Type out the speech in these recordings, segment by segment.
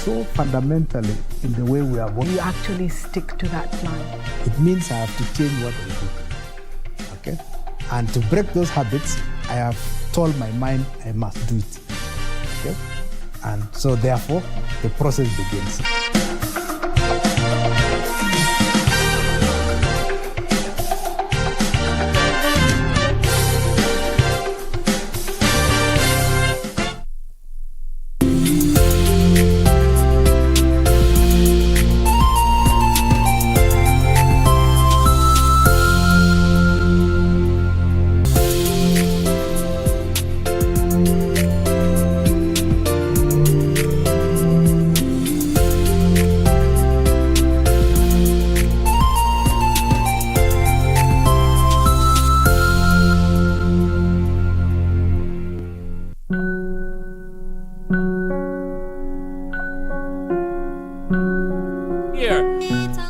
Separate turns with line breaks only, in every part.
so fundamentally in the way we are working.
You actually stick to that plan.
It means I have to change what I do. Okay? And to break those habits, I have told my mind I must do it. Okay? And so therefore, the process begins.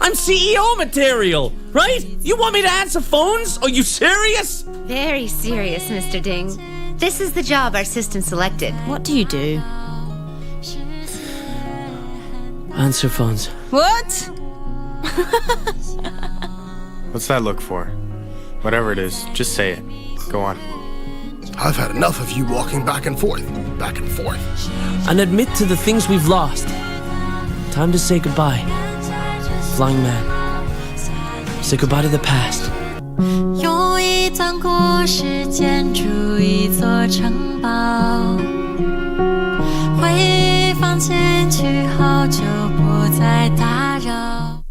I'm CEO material, right? You want me to answer phones? Are you serious?
Very serious, Mr. Ding. This is the job our system selected.
What do you do?
Answer phones.
What?
What's that look for? Whatever it is, just say it. Go on.
I've had enough of you walking back and forth.
And admit to the things we've lost. Time to say goodbye. Flying man. Say goodbye to the past.
用一段故事建筑一座城堡，回房间去后就不再打扰。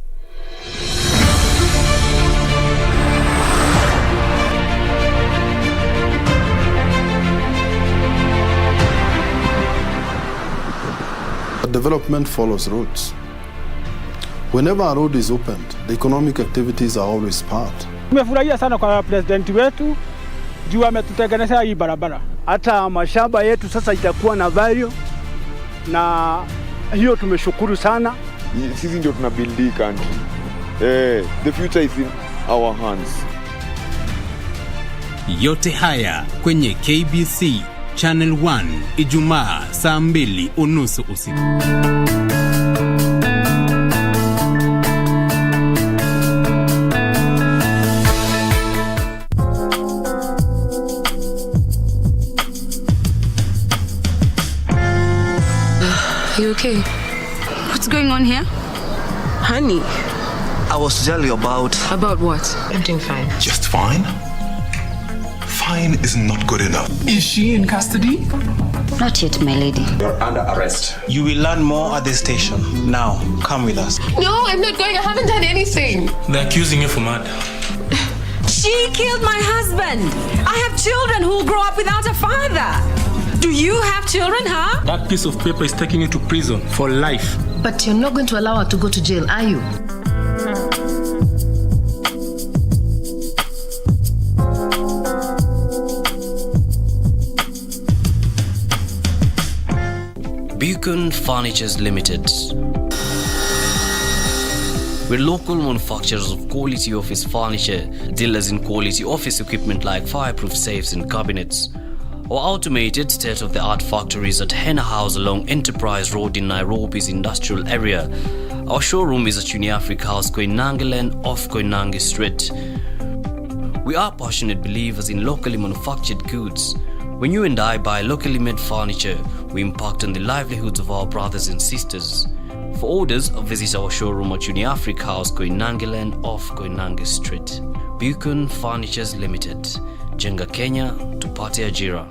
Development follows roads. Whenever a road is opened, the economic activities are always part.
Tumefurahia sana kwa president wetu juu ametutengenezea hii barabara. Hata mashamba yetu sasa itakuwa na value, na hiyo tumeshukuru sana.
Sisi ndio tuna build the country. The future is in our hands.
Yote haya kwenye KBC Channel 1 Ijumaa saa 2:30 usiku.
You okay? What's going on here? Honey.
I was telling you about...
About what?
I'm doing fine.
Just fine? Fine is not good enough.
Is she in custody?
Not yet, my lady.
You're under arrest.
You will learn more at the station. Now, come with us.
No, I'm not going. I haven't done anything.
They're accusing you for murder.
She killed my husband. I have children who will grow up without a father. Do you have children, huh?
That piece of paper is taking you to prison for life.
But you're not going to allow her to go to jail, are you?
Beacon Furnitures Limited. We're local manufacturers of quality office furniture, dealers in quality office equipment like fireproof safes and cabinets. Our automated state-of-the-art factories at Henna House along Enterprise Road in Nairobi's industrial area. Our showroom is at Uniafrica House, Koinange Lane off Koinange Street. We are passionate believers in locally manufactured goods. When you and I buy locally made furniture, we impact on the livelihoods of our brothers and sisters. For orders, visit our showroom at Uniafrica House, Koinange Lane off Koinange Street. Beacon Furnitures Limited. Jenga Kenya, tupate ajira.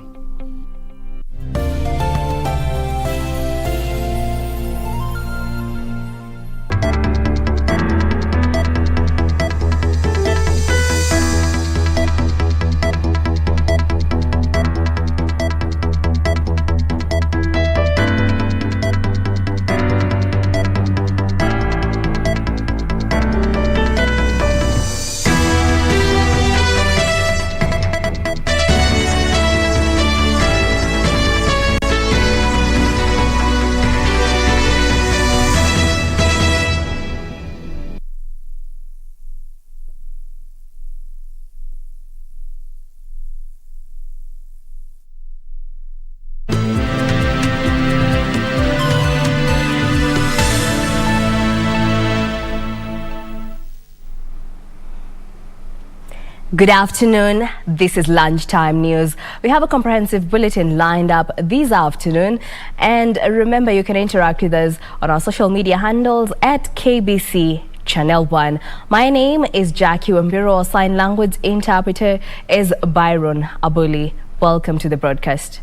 Good afternoon. This is Lunchtime News. We have a comprehensive bulletin lined up this afternoon. And remember, you can interact with us on our social media handles at KBC Channel 1. My name is Jackie Wambiru. Our sign language interpreter is Byron Abuli. Welcome to the broadcast.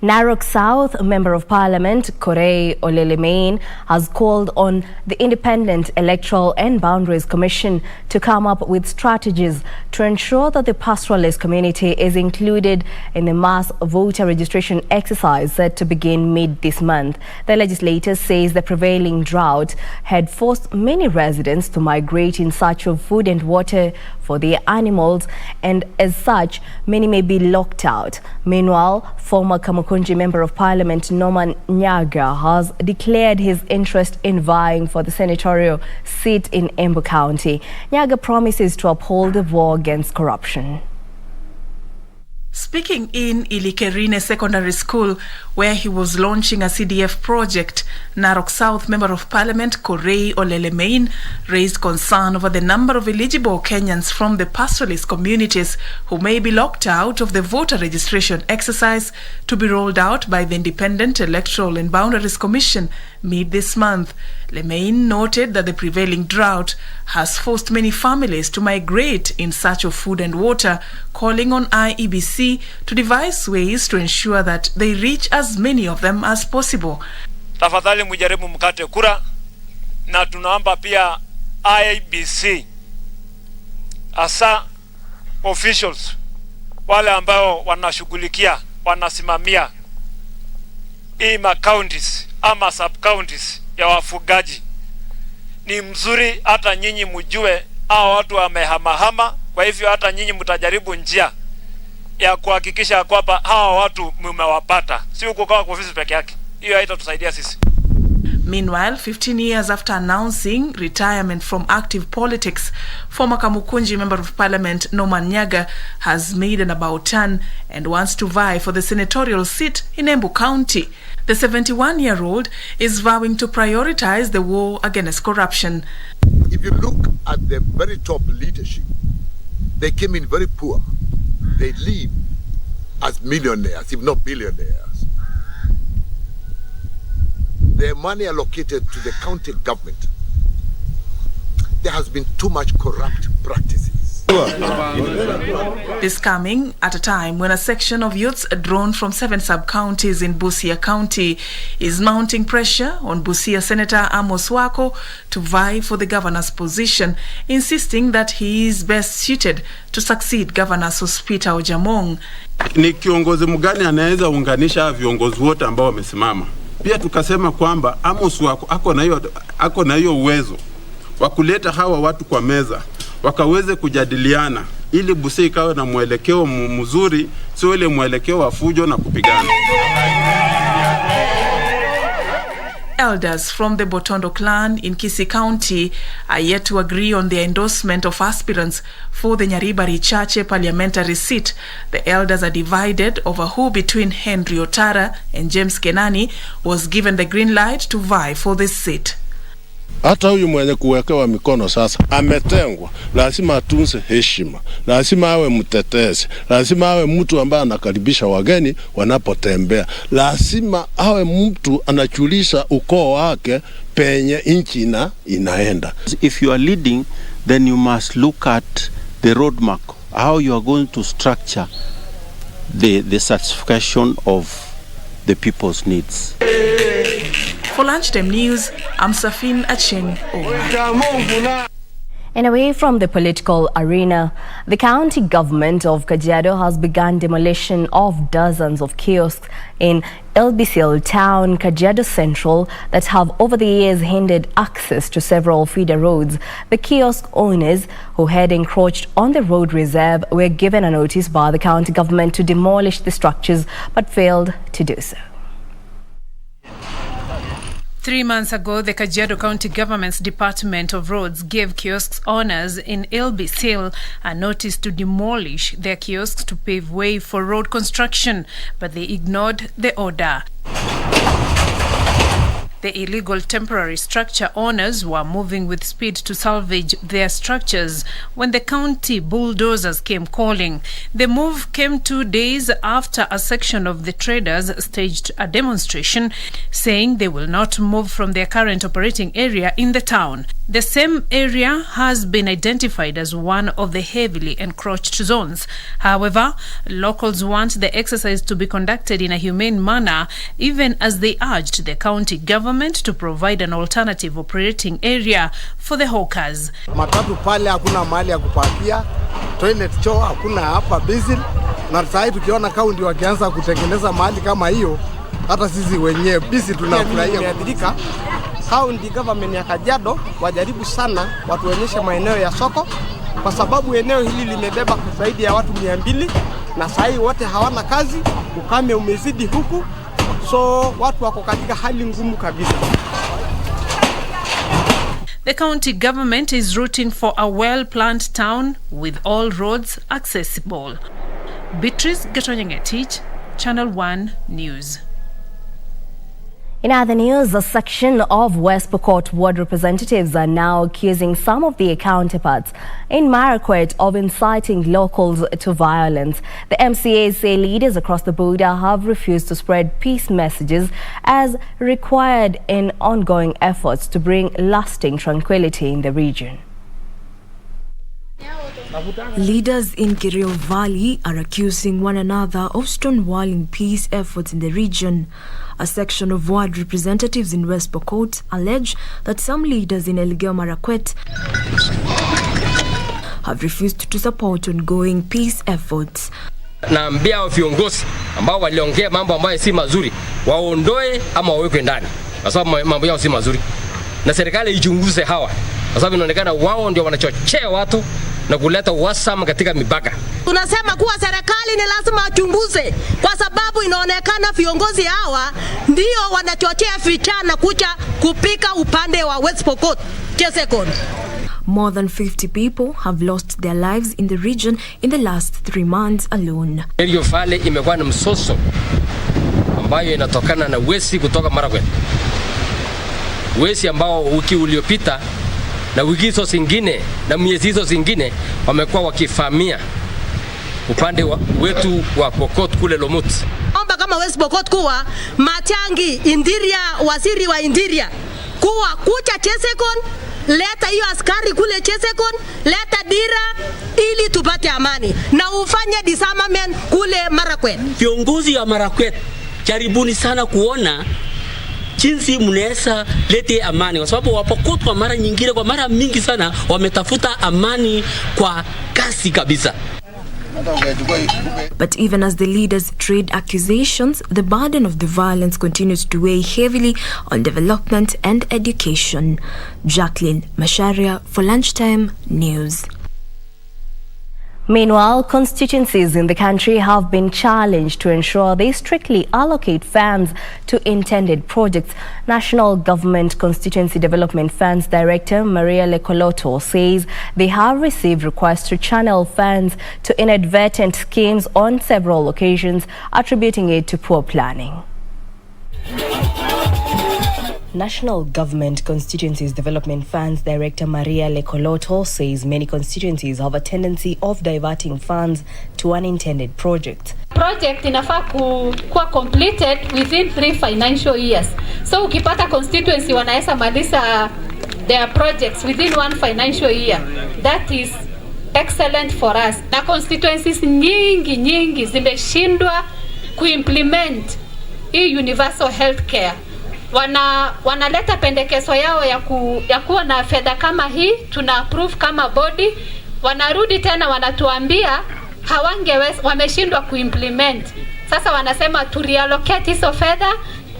Narok South Member of Parliament Korey Olelemain has called on the Independent Electoral and Boundaries Commission to come up with strategies to ensure that the pastoralist community is included in the mass voter registration exercise set to begin mid this month. The legislator says the prevailing drought had forced many residents to migrate in search of food and water for their animals, and as such, many may be locked out. Meanwhile, former Kamukunji Member of Parliament Norman Nyaga has declared his interest in vying for the senatorial seat in Embu County. Nyaga promises to uphold the war against corruption.
Speaking in Ilikerine Secondary School, where he was launching a CDF project, Narok South Member of Parliament Korey Olelemain raised concern over the number of eligible Kenyans from the pastoralist communities who may be locked out of the voter registration exercise to be rolled out by the Independent Electoral and Boundaries Commission mid this month. Lemain noted that the prevailing drought has forced many families to migrate in search of food and water, calling on IEBC to devise ways to ensure that they reach as many of them as possible.
Tafadhali mujaribu mkate kura, na tunaomba pia IEBC asa officials wale ambao wanashughulikia, wanasimamia ima counties ama sub counties ya wafugaji. Ni mzuri hata nyinyi mjue hao watu wamehamahama, kwa hivyo hata nyinyi mtajaribu njia ya kuhakikisha kwamba hao watu mmewapata, si kukaa kwa ofisi peke yake. Hiyo haitatusaidia sisi.
Meanwhile, 15 years after announcing retirement from active politics, former Kamukunji Member of Parliament Norman Nyaga has made an about turn and wants to vie for the senatorial seat in Embu County. The 71-year-old is vowing to prioritize the war against corruption.
If you look at the very top leadership, they came in very poor. They live as millionaires, if not billionaires. The money allocated to the county government, there has been too much corrupt practices.
This coming at a time when a section of youths drawn from 7 sub-counties in Busia County is mounting pressure on Busia Senator Amos Wako to vie for the governor's position, insisting that he is best suited to succeed Governor Sospita Ojamong.
Ni kiongozi mgani anaweza unganisha viongozi wote ambao wamesimama? Pia tukasema kwamba Amos Wako ako na hiyo uwezo wa kuleta hawa watu kwa meza wakaweze kujadiliana ili Busia ikawe na mwelekeo mzuri, sio ile mwelekeo wa fujo na kupigana.
Elders from the Botondo clan in Kisii County are yet to agree on the endorsement of aspirants for the Nyaribari Chache parliamentary seat. The elders are divided over who between Henry Otara and James Kenani was given the green light to vie for this seat.
Hata huyu mwenye kuwekewa mikono sasa ametengwa, lazima atunze heshima, lazima awe mtetezi, lazima awe mtu ambaye anakaribisha wageni wanapotembea, lazima awe mtu anachulisha ukoo wake penye nchi inaenda.
If you are leading, then you must look at the roadmap, how you are going to structure the satisfaction of the people's needs.
For Lunchtime News, I'm Safin Acheng.
And away from the political arena, the county government of Kajiado has begun demolition of dozens of kiosks in LBCL town, Kajiado Central, that have over the years hindered access to several feeder roads. The kiosk owners who had encroached on the road reserve were given a notice by the county government to demolish the structures, but failed to do so.
3 months ago, the Kajiado County Government's Department of Roads gave kiosks owners in LBCL a notice to demolish their kiosks to pave way for road construction, but they ignored the order. The illegal temporary structure owners were moving with speed to salvage their structures when the county bulldozers came calling. The move came 2 days after a section of the traders staged a demonstration saying they will not move from their current operating area in the town. The same area has been identified as one of the heavily encroached zones. However, locals want the exercise to be conducted in a humane manner, even as they urged the county government to provide an alternative operating area for the hawkers.
Matatu pale hakuna mahali ya kupakia, toilet choo hakuna hapa basin, na sasa tukiona kaunti wakianza kutengeneza mahali kama hiyo, hata sisi wenyewe bisi tunafurahia kuadhirika. County government ya Kajiado wajaribu sana watuonyeshe maeneo ya soko, kwa sababu eneo hili limebeba zaidi ya watu 200 na sasa wote hawana kazi, ukame umezidi huku, so watu wako katika hali ngumu kabisa.
The county government is rooting for a well-planned town with all roads accessible. Beatrice Gatonyangetich, Channel 1 News.
In other news, a section of West Pokot ward representatives are now accusing some of their counterparts in Marakwet of inciting locals to violence. The MCAs say leaders across the border have refused to spread peace messages as required in ongoing efforts to bring lasting tranquility in the region.
Leaders in Kerio Valley are accusing one another of stonewalling peace efforts in the region. A section of ward representatives in West Pokot allege that some leaders in Elgeyo Marakwet have refused to support ongoing peace efforts.
Naambia viongozi ambao waliongea mambo ambayo si mazuri waondoe ama wawekwe ndani, kwa sababu mambo yao si mazuri, na serikali ichunguze hawa, kwa sababu inaonekana wao ndio wanachochea watu na kuleta uhasama katika mipaka.
Tunasema kuwa serikali ni lazima achunguze, kwa sababu inaonekana viongozi hawa ndio wanachochea vijana kuja kupika upande wa West Pokot Chesekon.
More than 50 people have lost their lives in the region in the last 3 months alone.
Kerio Valley imekuwa na msoso ambayo inatokana na wezi kutoka Marakwet. Wezi ambao wiki uliopita na wiki hizo zingine na miezi hizo zingine wamekuwa wakifamia upande wetu wa Pokot kule Lomut.
Omba kama West Pokot kuwa Machangi Indiria, waziri wa Indiria kuwa kucha Chesekon, leta hiyo askari kule Chesekon, leta dira ili tupate amani na ufanye disarmament kule Marakwet.
Viongozi wa Marakwet, jaribuni sana kuona jinsi mnaweza lete amani, kwa sababu Wapokot kwa mara nyingine, kwa mara mingi sana wametafuta amani kwa kasi kabisa.
But even as the leaders trade accusations, the burden of the violence continues to weigh heavily on development and education. Jacqueline Masharia for Lunchtime News.
Meanwhile, constituencies in the country have been challenged to ensure they strictly allocate funds to intended projects. National Government Constituency Development Funds Director Maria Lekoloto says they have received requests to channel funds to inadvertent schemes on several occasions, attributing it to poor planning. National Government Constituencies Development Funds Director Maria Lekoloto says many constituencies have a tendency of diverting funds to unintended projects.
Project inafaa kuwa completed within 3 financial years. So ukipata constituency wanaweza maliza their projects within 1 financial year. That is excellent for us. Na constituencies nyingi zimeshindwa kuimplement hii universal healthcare. Wanaleta pendekezo yao ya kuwa na fedha kama hii, tuna approve kama body, wanarudi tena wanatuambia wameshindwa kuimplement. Sasa wanasema to reallocate hizo fedha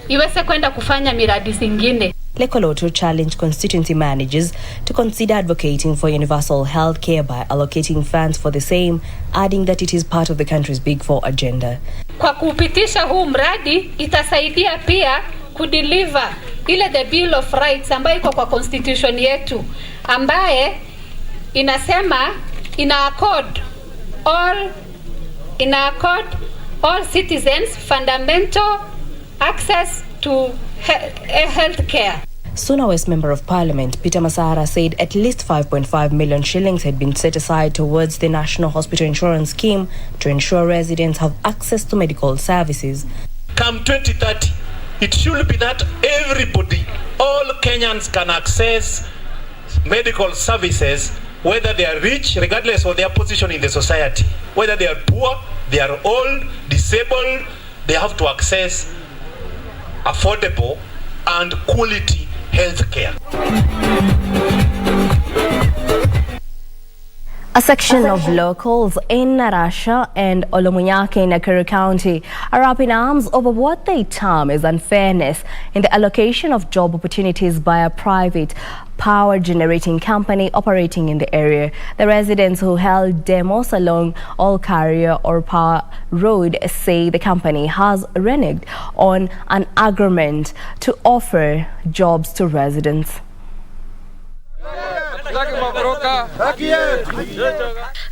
iweze kwenda kufanya miradi zingine.
Lekoloto challenged constituency managers to consider advocating for universal health care by allocating funds for the same, adding that it is part of the country's Big Four agenda.
Kwa kupitisha huu mradi itasaidia pia kudeliver ile the Bill of Rights ambayo iko kwa constitution yetu, ambaye inasema ina accord all citizens fundamental access to health care.
Suna West Member of Parliament Peter Masara said at least 5.5 million shillings had been set aside towards the National Hospital Insurance Scheme to ensure residents have access to medical services.
Come 2030, it should be that everybody, all Kenyans can access medical services, whether they are rich, regardless of their position in the society. Whether they are poor, they are old, disabled, they have to access affordable and quality health care.
A section of locals in Narasha and Olomunyake in Nakuru County are up in arms over what they term as unfairness in the allocation of job opportunities by a private power generating company operating in the area. The residents who held demos along All Carrier or Power Road say the company has reneged on an agreement to offer jobs to residents.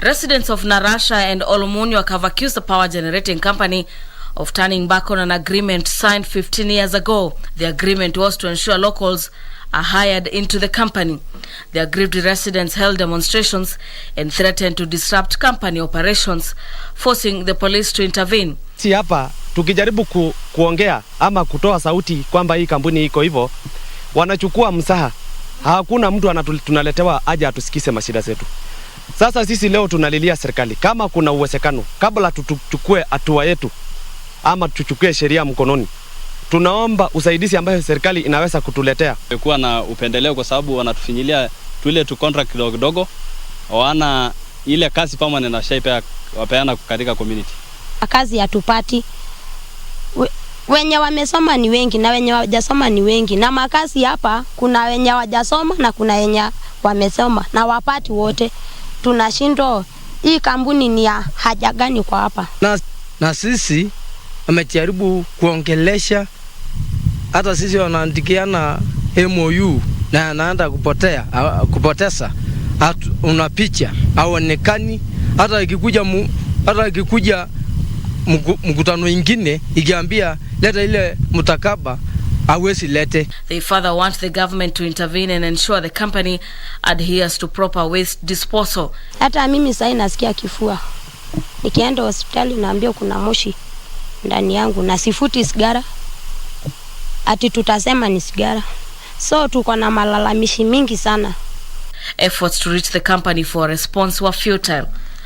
Residents of Narasha and Olomunyake have accused the power generating company of turning back on an agreement signed 15 years ago. The agreement was to ensure locals are hired into the company. The aggrieved residents held demonstrations and threatened to disrupt company operations, forcing the police to intervene.
Si hapa tukijaribu kuongea ama kutoa sauti kwamba hii kampuni iko hivyo, wanachukua msaha. Hakuna mtu tunaletewa aje atusikize mashida zetu. Sasa sisi leo tunalilia serikali kama kuna uwezekano kabla tuchukue hatua yetu ama tuchukue sheria mkononi. Tunaomba usaidizi ambayo serikali inaweza kutuletea.
Kumekuwa na upendeleo kwa sababu wanatufinyilia tuile tu contract kidogo. Wana ile kazi permanent na shape wapeana katika community.
Kazi hatupati. Wenye wamesoma ni wengi na wenye hawajasoma ni wengi. Na makazi hapa kuna wenye hawajasoma na kuna wenye wamesoma na wapati wote. Tunashindwa hii kampuni ni ya haja gani kwa hapa?
Na sisi wamejaribu kuongelesha, hata sisi wanaandikiana MOU na anaenda kupoteza. Una picha haonekani, hata ikikuja mkutano ingine ikiambia leta ile mtakaba hawezi lete.
They further want the government to intervene and ensure the company adheres to proper waste disposal.
Hata mimi sasa nasikia kifua. Nikienda hospitali naambia kuna moshi ndani yangu na sifuti sigara. Ati tutasema ni sigara. So tuko na malalamishi mingi sana.
Efforts to reach the company for a response were futile.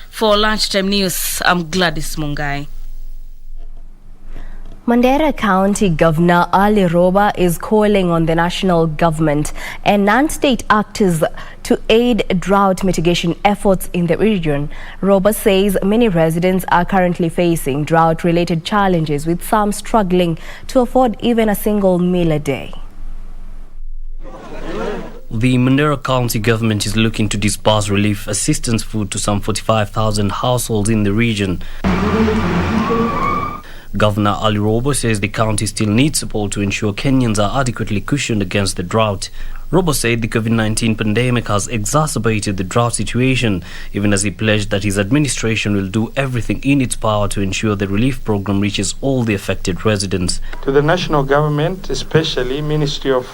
For Lunchtime News, I'm Gladys Mungai.
Mandera County Governor Ali Roba is calling on the national government and non-state actors to aid drought mitigation efforts in the region. Roba says many residents are currently facing drought-related challenges, with some struggling to afford even a single meal a day.
The Mandera County government is looking to disburse relief assistance food to some 45,000 households in the region. Governor Ali Robo says the county still needs support to ensure Kenyans are adequately cushioned against the drought. Robo said the COVID-19 pandemic has exacerbated the drought situation, even as he pledged that his administration will do everything in its power to ensure the relief program reaches all the affected residents.
To the national government, especially Ministry of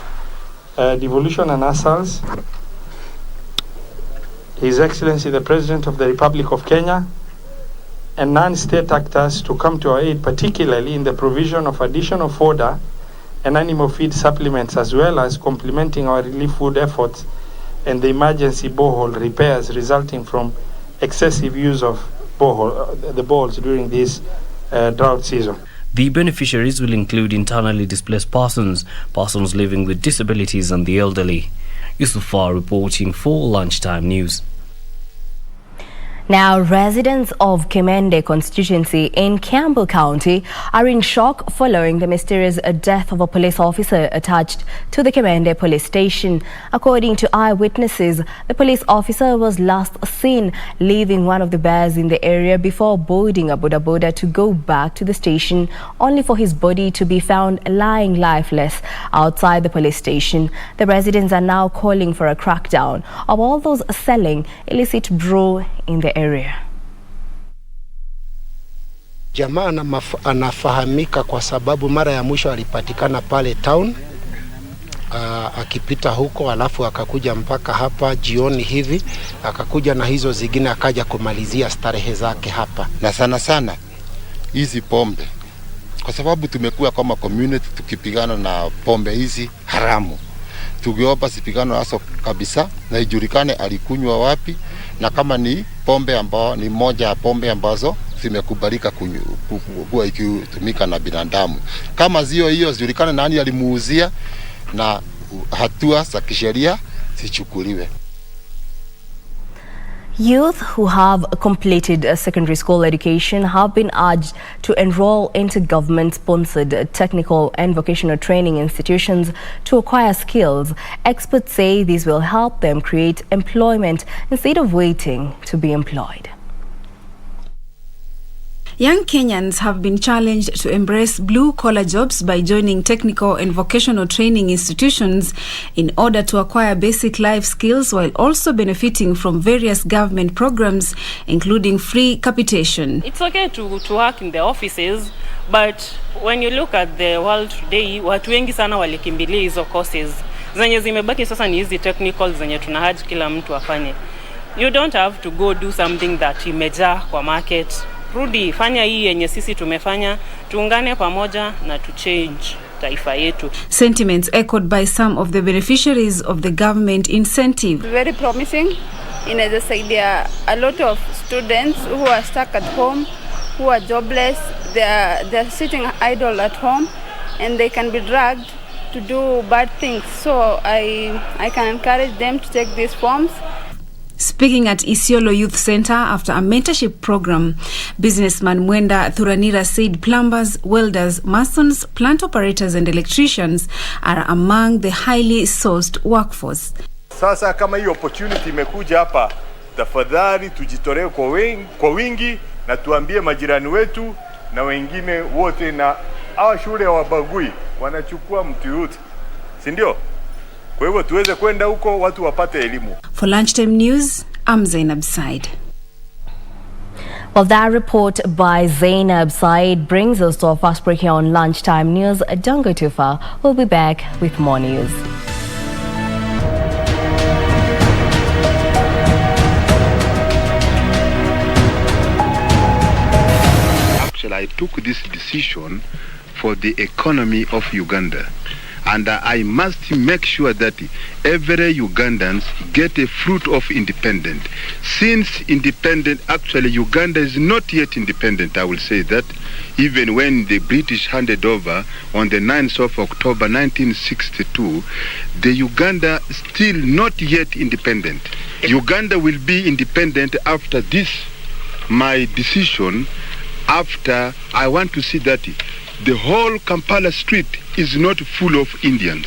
Devolution and Asals, His Excellency the President of the Republic of Kenya, and non-state actors to come to our aid, particularly in the provision of additional fodder and animal feed supplements, as well as complementing our relief food efforts and the emergency borehole repairs resulting from excessive use of the boreholes during this drought season.
The beneficiaries will include internally displaced persons, persons living with disabilities and the elderly. Yusufar reporting for Lunchtime News.
Now, residents of Kimende constituency in Kiambu County are in shock following the mysterious death of a police officer attached to the Kimende police station. According to eyewitnesses, the police officer was last seen leaving one of the bars in the area before boarding a boda boda to go back to the station, only for his body to be found lying lifeless outside the police station. The residents are now calling for a crackdown of all those selling illicit brew in the area.
Jamaa anafahamika kwa sababu mara ya mwisho alipatikana pale town akipita huko, alafu akakuja mpaka hapa jioni hivi, akakuja na hizo zingine akaja kumalizia starehe zake hapa.
Na sana sana hizi pombe, kwa sababu tumekuwa kama community tukipigana na pombe hizi haramu, tugeopa sipigano nazo kabisa, na ijulikane alikunywa wapi, na kama ni pombe ambao ni moja ya pombe ambazo zimekubalika kuwa ikitumika na binadamu. Kama zio hiyo zijulikane nani alimuuzia na hatua za kisheria zichukuliwe.
Youth who have completed a secondary school education have been urged to enroll into government-sponsored technical and vocational training institutions to acquire skills. Experts say this will help them create employment instead of waiting to be employed.
Young Kenyans have been challenged to embrace blue-collar jobs by joining technical and vocational training institutions in order to acquire basic life skills while also benefiting from various government programs, including free capitation.
It's okay to work in the offices, but when you look at the world today, watu wengi sana walikimbilia hizo courses. Zenye zimebaki sasa ni hizi technical zenye tunahaji kila mtu afanye. You don't have to go do something that imejaa kwa market. Rudi, fanya hii yenye sisi tumefanya, tuungane pamoja na to change taifa yetu.
Sentiments echoed by some of the beneficiaries of the government incentive.
Very promising. Inawezasaidia a lot of students who are stuck at home, who are jobless, they're sitting idle at home, and they can be dragged to do bad things. So I can encourage them to take these forms.
Speaking at Isiolo Youth Center after a mentorship program, businessman Mwenda Thuranira said plumbers, welders, masons, plant operators and electricians are among the highly sourced workforce.
Sasa kama hii opportunity imekuja hapa, tafadhali tujitolee kwa wingi na tuambie majirani wetu na wengine wote, na hawa shule wabagui wanachukua mtu yote, si ndio? Kwa hivyo tuweze kwenda huko watu wapate elimu.
For Lunchtime News, I'm Zainab Said.
Well, that report by Zainab Said brings us to our first break here on Lunchtime News. Don't go too far. We'll be back with more news.
Actually, I took this decision for the economy of Uganda. And I must make sure that every Ugandans get a fruit of independence. Since actually Uganda is not yet independent, I will say that, even when the British handed over on the 9th of October 1962, the Uganda still not yet independent. Uganda will be independent after this, my decision, after I want to see that the whole Kampala street is not full of Indians.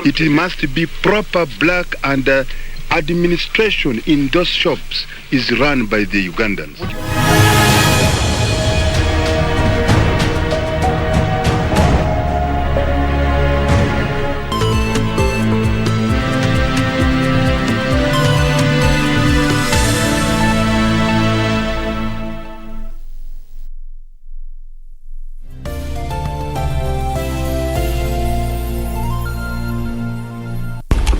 It must be proper black, and administration in those shops is run by the Ugandans.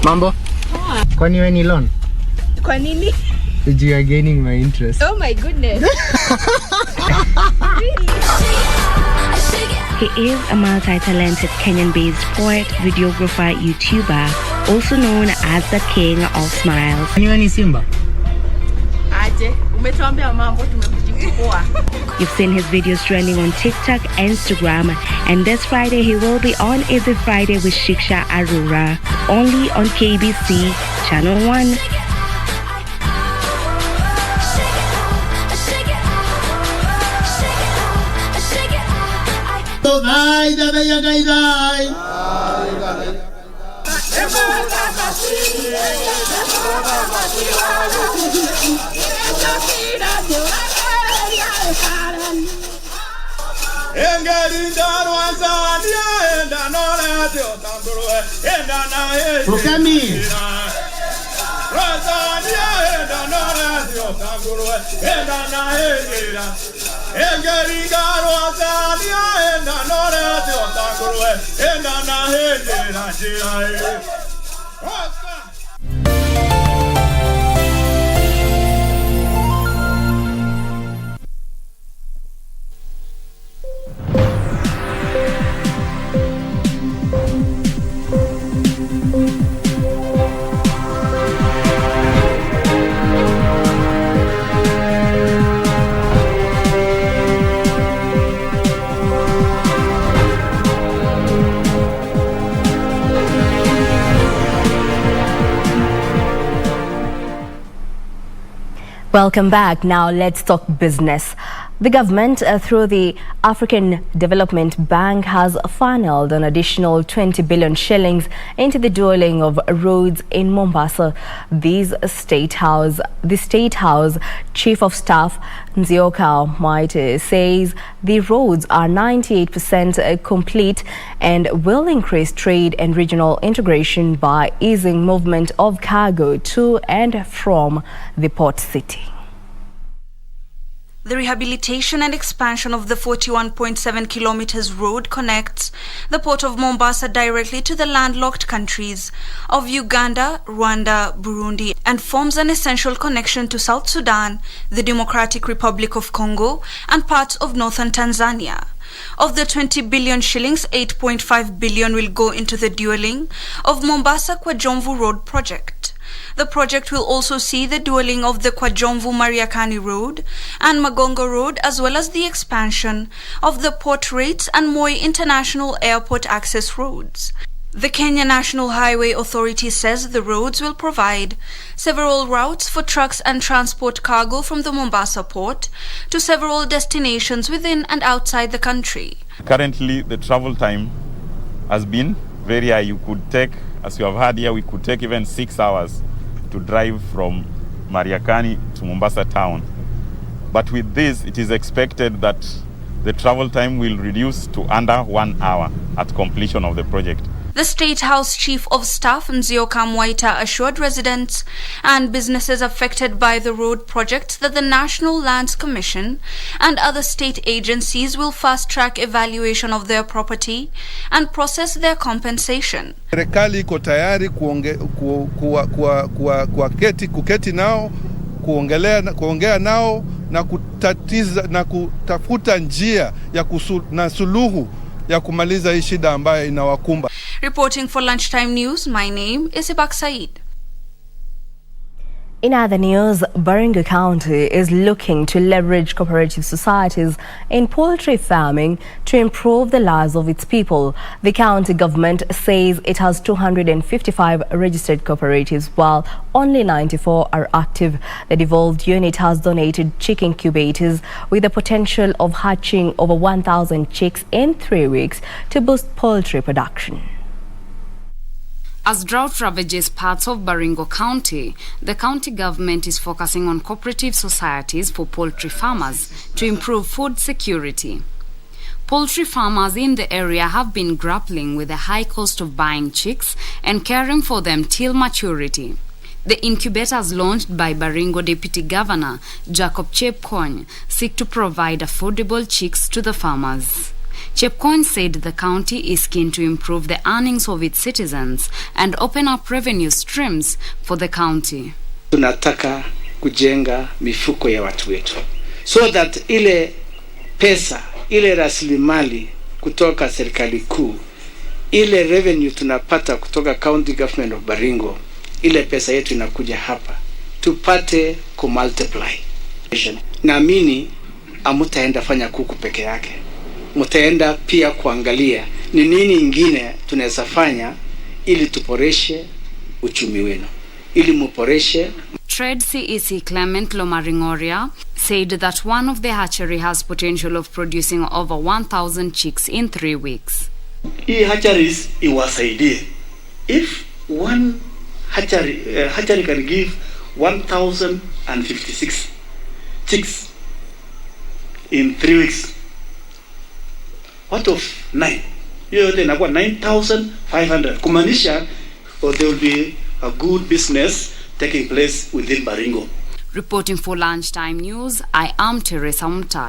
Mambo? Kwani wewe ni loan?
Kwa nini?
You are gaining my interest.
Oh my goodness.
He is a multi-talented Kenyan-based poet, videographer, YouTuber, also known as the King of Smiles.
Kwani wewe ni Simba?
Aje, umetuambia mambo tumekuchukua.
You've seen his videos trending on TikTok, Instagram, and this Friday he will be on Every Friday with Shiksha Arora, only on KBC Channel 1.
Ukami.
Welcome back. Now let's talk business. The government, through the African Development Bank, has funneled an additional 20 billion shillings into the dualling of roads in Mombasa. The State House Chief of Staff Nzioka Maite says the roads are 98% complete and will increase trade and regional integration by easing movement of cargo to and from the port city.
The rehabilitation and expansion of the 41.7 kilometers road connects the port of Mombasa directly to the landlocked countries of Uganda, Rwanda, Burundi, and forms an essential connection to South Sudan, the Democratic Republic of Congo, and parts of northern Tanzania. Of the 20 billion shillings, 8.5 billion will go into the dualling of Mombasa-Kwajomvu Road project. The project will also see the dualling of the Kwajomvu-Mariakani Road and Magongo Road, as well as the expansion of the Port Rates and Moi International Airport access roads. The Kenya National Highway Authority says the roads will provide several routes for trucks and transport cargo from the Mombasa port to several destinations within and outside the country.
Currently, the travel time has been very high. You could take, as you have heard here, we could take even 6 hours to drive from Mariakani to Mombasa town. But with this, it is expected that the travel time will reduce to under 1 hour at completion of the project.
The State House Chief of Staff Nzioka Mwaita assured residents and businesses affected by the road project that the National Lands Commission and other state agencies will fast-track evaluation of their property and process their compensation.
Serikali iko tayari kuketi nao, kuongea nao na kutafuta njia ya suluhu ya kumaliza hii shida ambayo inawakumba.
Reporting for Lunchtime News, my name is Ibak Said.
In other news, Baringo County is looking to leverage cooperative societies in poultry farming to improve the lives of its people. The county government says it has 255 registered cooperatives, while only 94 are active. The devolved unit has donated chicken incubators with the potential of hatching over 1,000 chicks in 3 weeks to boost poultry production.
As drought ravages parts of Baringo County, the county government is focusing on cooperative societies for poultry farmers to improve food security. Poultry farmers in the area have been grappling with the high cost of buying chicks and caring for them till maturity. The incubators launched by Baringo Deputy Governor Jacob Chepkony seek to provide affordable chicks to the farmers. Chepkony said the county is keen to improve the earnings of its citizens and open up revenue streams for the county.
Tunataka kujenga mifuko ya watu wetu so that ile pesa, ile rasilimali kutoka serikali kuu, ile revenue tunapata kutoka county government of Baringo, ile pesa yetu inakuja hapa tupate kumultiply. Naamini amutaenda fanya kuku peke yake, mutaenda pia kuangalia ni nini ingine tunaweza fanya ili tuporeshe uchumi wenu, ili muporeshe.
Trade CEC Clement Lomaringoria said that one of the hatchery has potential of producing over 1,000 chicks in 3 weeks.
Hii hatcheries iwasaidie. If one hatchery can give 1,056 chicks in 3 weeks, what of 9? Yote inakuwa 9,500. Kumaanisha there will be a good business
taking place within Baringo.
Reporting for Lunchtime News, I am Teresa Mta.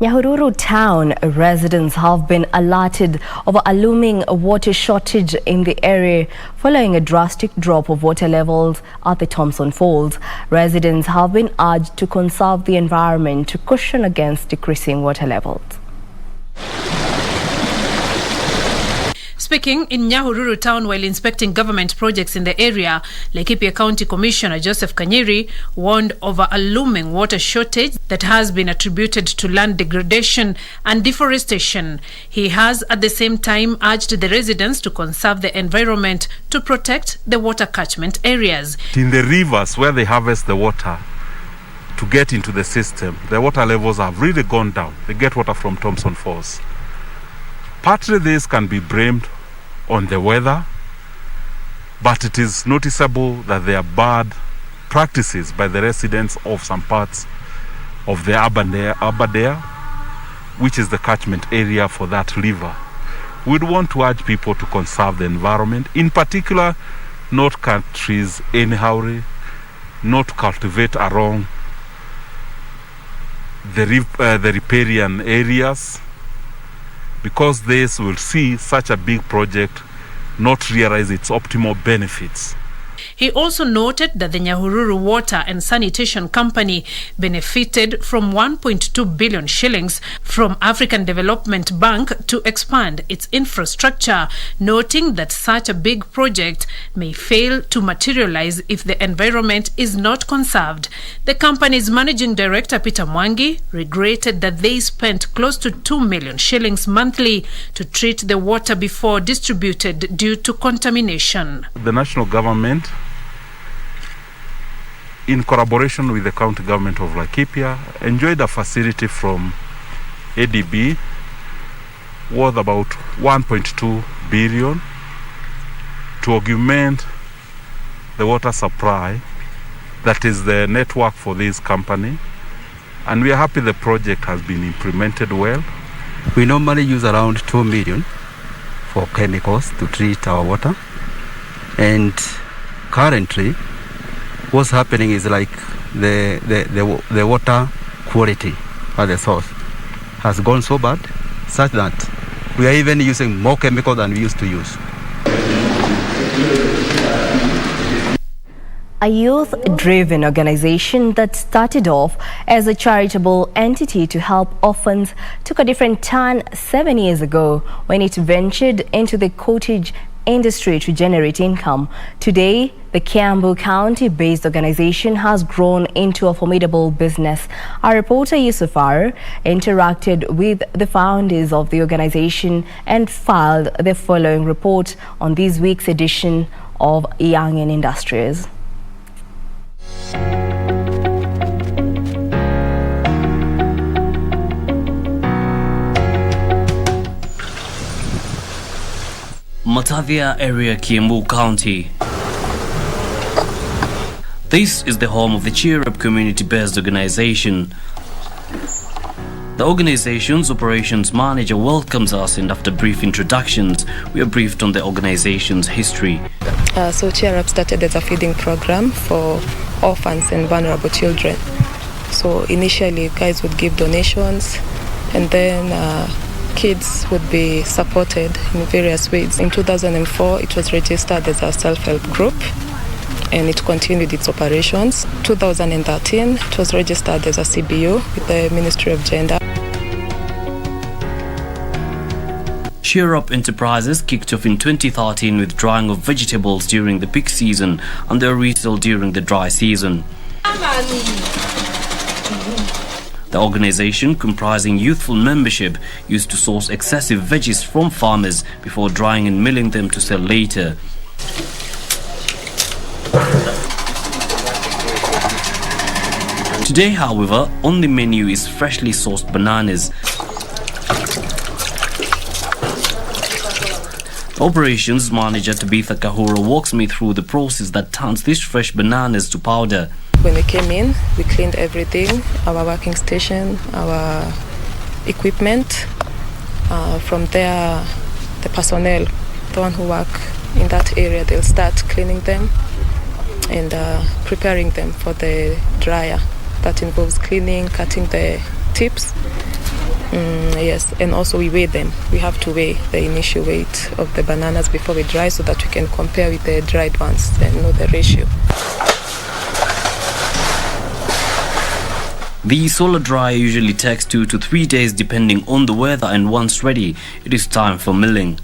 Nyahururu town residents have been alerted of a looming water shortage in the area following a drastic drop of water levels at the Thompson Falls. Residents have been urged to conserve the environment to cushion against decreasing water levels.
Speaking in Nyahururu town while inspecting government projects in the area, Laikipia County Commissioner Joseph Kanyeri warned over a looming water shortage that has been attributed to land degradation and deforestation. He has at the same time urged the residents to conserve the environment to protect the water catchment areas.
In the rivers where they harvest the water to get into the system, the water levels have really gone down. They get water from Thompson Falls. Partly this can be blamed on the weather, but it is noticeable that there are bad practices by the residents of some parts of the Aberdare, which is the catchment area for that river. We'd want to urge people to conserve the environment, in particular not cut trees anyhow, not cultivate along the riparian areas, because this will see such a big project not realize its optimal benefits.
He also noted that the Nyahururu Water and Sanitation Company benefited from 1.2 billion shillings from African Development Bank to expand its infrastructure, noting that such a big project may fail to materialize if the environment is not conserved. The company's managing director, Peter Mwangi, regretted that they spent close to 2 million shillings monthly to treat the water before distributed due to contamination.
The national government, in collaboration with the county government of Laikipia, enjoyed a facility from ADB worth about 1.2 billion to augment the water supply, that is the network for this company, and we are happy the project has been implemented well.
We normally use around 2 million for chemicals to treat our water, and currently what's happening is like the water quality at the source has gone so bad such that we are even using more chemicals than we used to use.
A youth-driven organization that started off as a charitable entity to help orphans took a different turn 7 years ago when it ventured into the cottage industry to generate income. Today, the Kiambu County-based organization has grown into a formidable business. Our reporter Yusufar interacted with the founders of the organization and filed the following report on this week's edition of Young and Industrious.
Matavia area, Kiambu County. This is the home of the Cheer Up community-based organization. The organization's operations manager welcomes us, and after brief introductions, we are briefed on the organization's history.
So Cheer Up started as a feeding program for orphans and vulnerable children. So initially guys would give donations, and then kids would be supported in various ways. In 2004, it was registered as a self-help group, and it continued its operations. 2013, it was registered as a CBO with the Ministry of Gender.
Cheer Up Enterprises kicked off in 2013 with drying of vegetables during the peak season and their retail during the dry season. The organization, comprising youthful membership, used to source excessive veggies from farmers before drying and milling them to sell later. Today, however, on the menu is freshly sourced bananas. Operations manager Tabitha Kahura walks me through the process that turns these fresh bananas to powder.
When we came in, we cleaned everything, our working station, our equipment. From there, the personnel, the one who work in that area, they'll start cleaning them. and preparing them for the dryer. That involves cleaning, cutting the tips. Yes, and also we weigh them. We have to weigh the initial weight of the bananas before we dry so that we can compare with the dried ones and know the ratio.
The solar dryer usually takes 2 to 3 days depending on the weather, and once ready, it is time for milling.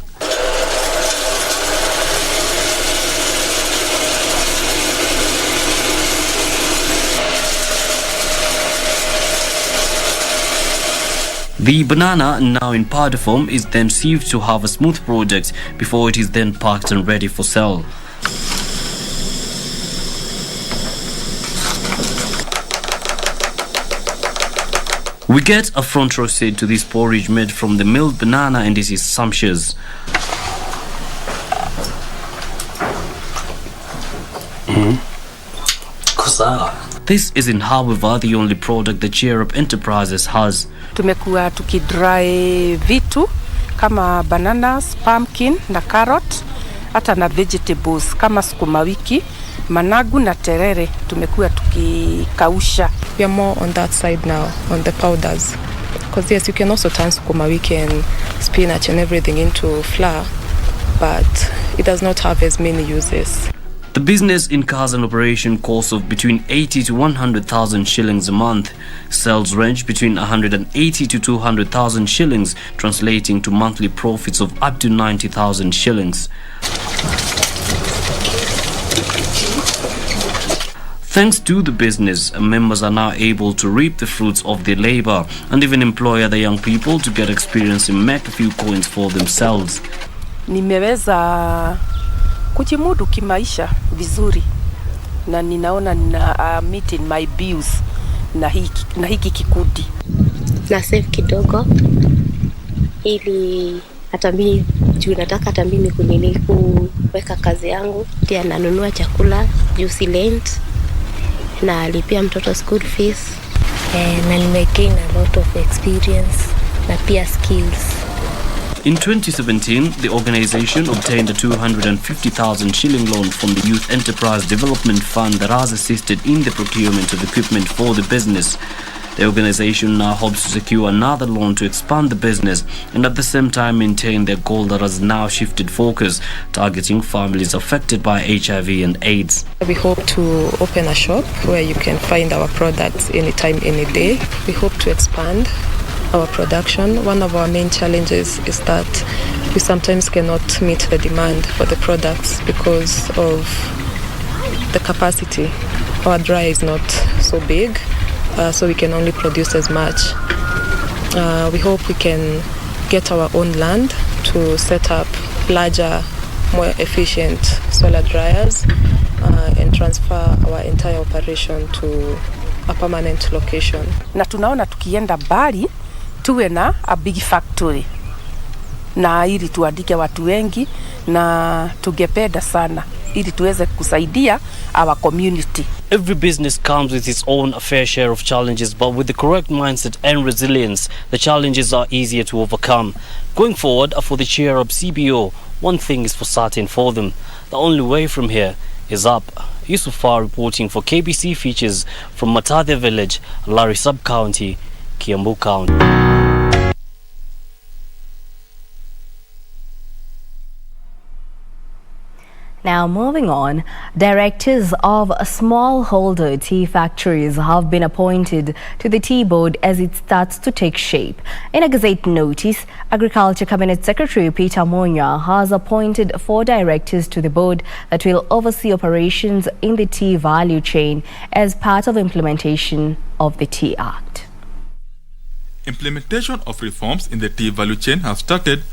The banana, now in powder form, is then sieved to have a smooth product before it is then packed and ready for sale. We get a front row seat to this porridge made from the milled banana, and this is sumptuous. This isn't, however, the only product that Cheer Up Enterprises has.
Tumekuwa tukidry vitu kama bananas, pumpkin na carrot, hata na vegetables kama sukuma wiki, managu na terere tumekuwa tukikausha.
We are more on that side now, on the powders. Because yes, you can also turn sukuma wiki and spinach and everything into flour, but it does not have as many uses.
The business incurs an operation cost of between 80 to 100,000 shillings a month. Sales range between 180 to 200,000 shillings, translating to monthly profits of up to 90,000 shillings. Thanks to the business, members are now able to reap the fruits of their labor and even employ other young people to get experience and make a few coins for themselves.
Nimeweza kujimudu kimaisha vizuri na ninaona nina meeting my bills na hiki kikundi.
Na save kidogo ili hata mimi juu nataka hata mimi kuweka kazi yangu, pia nanunua chakula, juice lent, na alipia mtoto school fees, na nimegain a lot of experience na pia skills.
In 2017, the organization obtained a 250,000 shilling loan from the Youth Enterprise Development Fund that has assisted in the procurement of equipment for the business. The organization now hopes to secure another loan to expand the business and at the same time maintain their goal that has now shifted focus, targeting families affected by HIV and AIDS.
We hope to open a shop where you can find our products anytime, any day. We hope to expand our production. One of our main challenges is that we sometimes cannot meet the demand for the products because of the capacity. Our dryer is not so big, so we can only produce as much. We hope we can get our own land to set up larger, more efficient solar dryers and transfer our entire operation to a permanent location.
Na tunaona tukienda mbali tuwe na a big factory na ili tuandike watu wengi na tungependa sana ili tuweze kusaidia our community.
Every business comes with its own fair share of challenges, but with the correct mindset and resilience, the challenges are easier to overcome. Going forward, for the Cheer Up CBO, one thing is for certain for them: the only way from here is up. Yusufar reporting for KBC Features from Matadhe Village, Lari Sub-County, Kiambu County.
Now moving on, directors of smallholder tea factories have been appointed to the tea board as it starts to take shape. In a Gazette notice, Agriculture Cabinet Secretary Peter Monya has appointed 4 directors to the board that will oversee operations in the tea value chain as part of implementation of the Tea Act.
Implementation of reforms in the tea value chain have started,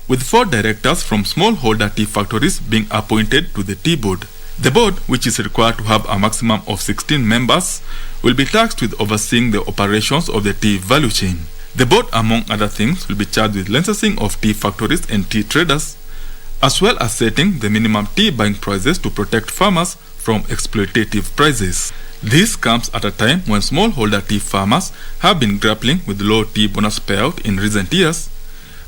with 4 directors from smallholder tea factories being appointed to the tea board. The board, which is required to have a maximum of 16 members, will be tasked with overseeing the operations of the tea value chain. The board, among other things, will be charged with licensing of tea factories and tea traders, as well as setting the minimum tea buying prices to protect farmers from exploitative prices. This comes at a time when smallholder tea farmers have been grappling with low tea bonus payout in recent years,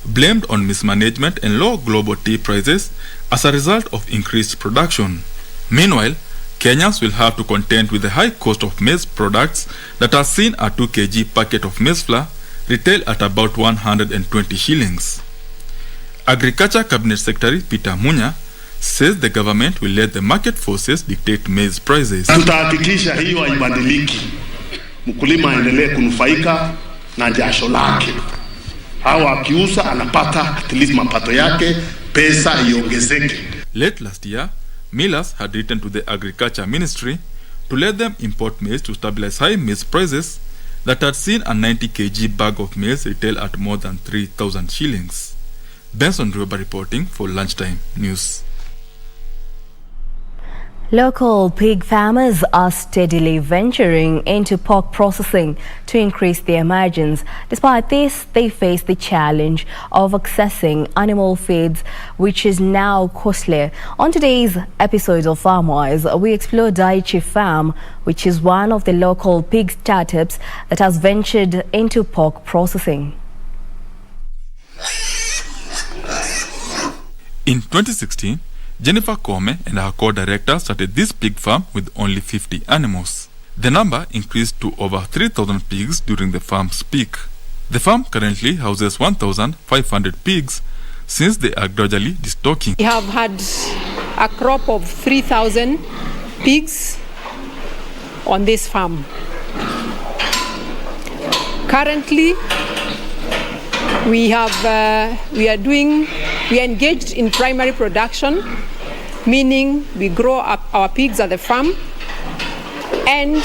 blamed on mismanagement and low global tea prices as a result of increased production. Meanwhile, Kenyans will have to contend with the high cost of maize products that are seen a 2 kg packet of maize flour retail at about 120 shillings. Agriculture Cabinet Secretary Peter Munya says the government will let the market forces dictate maize prices.
Tutahakikisha hiyo haibadiliki. Mkulima aendelee kunufaika na jasho lake. Hawa akiuza anapata at least mapato yake, pesa iongezeke.
Late last year, millers had written to the Agriculture Ministry to let them import maize to stabilize high maize prices that had seen a 90 kg bag of maize retail at more than 3,000 shillings. Benson Rioba reporting for Lunchtime News.
Local pig farmers are steadily venturing into pork processing to increase their margins. Despite this, they face the challenge of accessing animal feeds, which is now costly. On today's episode of Farmwise, we explore Daichi Farm, which is one of the local pig startups that has ventured into pork processing.
In 2016, Jennifer Kome and her co-director started this pig farm with only 50 animals. The number increased to over 3,000 pigs during the farm's peak. The farm currently houses 1,500 pigs since they are gradually destocking.
We have had a crop of 3,000 pigs on this farm. Currently, we are engaged in primary production, meaning we grow up our pigs at the farm, and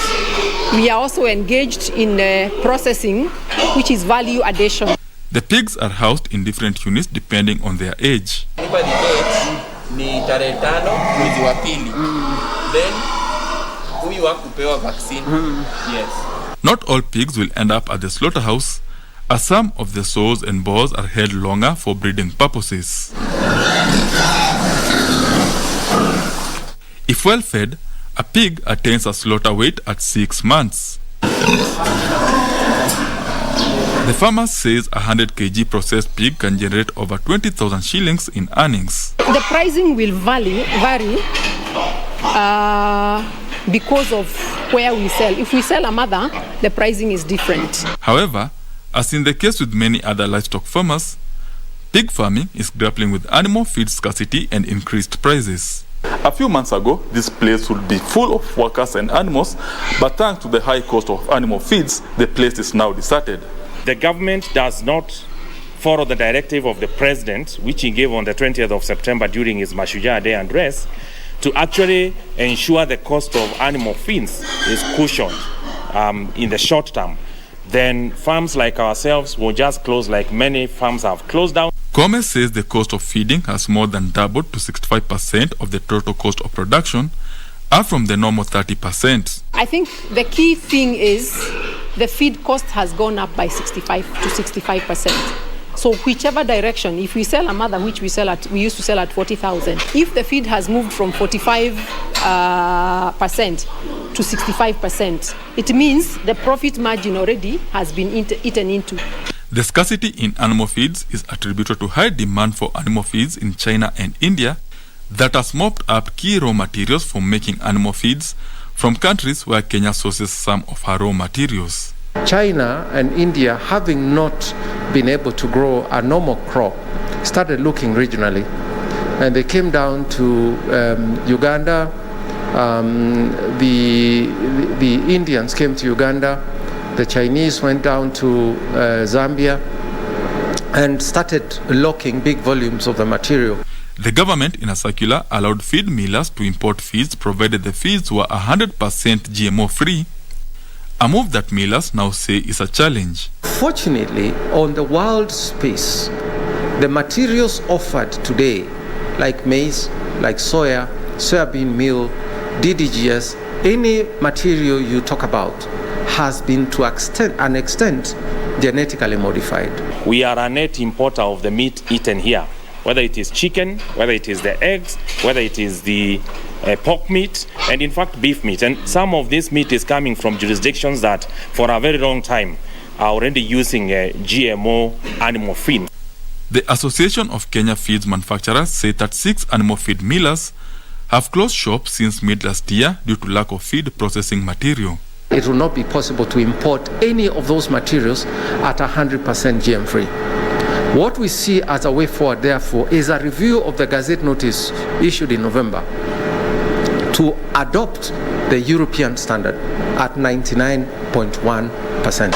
we are also engaged in processing, which is value addition.
The pigs are housed in different units depending on their age. Not all pigs will end up at the slaughterhouse, as some of the sows and boars are held longer for breeding purposes. If well fed, a pig attains a slaughter weight at 6 months. The farmer says a 100 kg processed pig can generate over 20,000 shillings in earnings.
The pricing will vary because of where we sell. If we sell a mother, the pricing is different.
However, as in the case with many other livestock farmers, pig farming is grappling with animal feed scarcity and increased prices. A few months ago, this place would be full of workers and animals, but thanks to the high cost of animal feeds, the place is now deserted.
The government does not follow the directive of the president, which he gave on the 20th of September during his Mashujaa Day address, to actually ensure the cost of animal feeds is cushioned in the short term. Then farms like ourselves will just close, like many farms have closed down.
Kome says the cost of feeding has more than doubled to 65% of the total cost of production, up from the normal 30%.
I think the key thing is the feed cost has gone up by 65 to 65%. So whichever direction, if we sell a mother, which we used to sell at 40,000, if the feed has moved from 45% to 65%, it means the profit margin already has been eaten into.
The scarcity in animal feeds is attributed to high demand for animal feeds in China and India that has mopped up key raw materials for making animal feeds from countries where Kenya sources some of her raw materials.
China and India, having not been able to grow a normal crop, started looking regionally. And they came down to Uganda. The Indians came to Uganda. The Chinese went down to Zambia and started locking big volumes of the material.
The government, in a circular, allowed feed millers to import feeds provided the feeds were 100% GMO-free, a move that millers now say is a challenge.
Fortunately, on the world space, the materials offered today, like maize, like soya, soybean meal, DDGS, any material you talk about has been to an extent genetically modified.
We are a net importer of the meat eaten here, whether it is chicken, whether it is the eggs, whether it is the pork meat, and in fact beef meat. And some of this meat is coming from jurisdictions that for a very long time are already using GMO animal feed.
The Association of Kenya Feeds Manufacturers say that 6 animal feed millers have closed shop since mid last year due to lack of feed processing material.
It will not be possible to import any of those materials at 100% GM free. What we see as a way forward, therefore, is a review of the Gazette notice issued in November to adopt the European standard at 99.1%.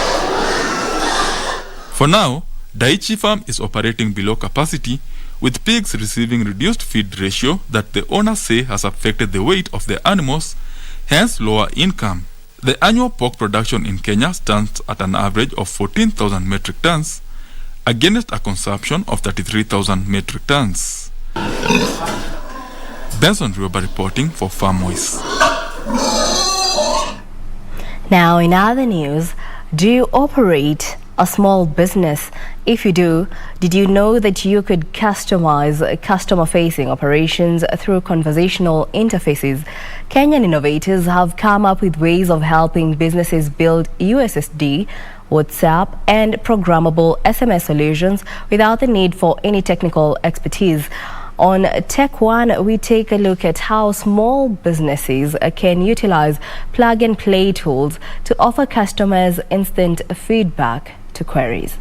For now, Daiichi Farm is operating below capacity, with pigs receiving reduced feed ratio that the owners say has affected the weight of the animals, hence lower income. The annual pork production in Kenya stands at an average of 14,000 metric tons, against a consumption of 33,000 metric tons. Benson Rioba reporting for FarmWise.
Now, in other news, do you operate a small business? If you do, did you know that you could customize customer-facing operations through conversational interfaces? Kenyan innovators have come up with ways of helping businesses build USSD, WhatsApp, and programmable SMS solutions without the need for any technical expertise. On Tech One, we take a look at how small businesses can utilize plug-and-play tools to offer customers instant feedback to queries.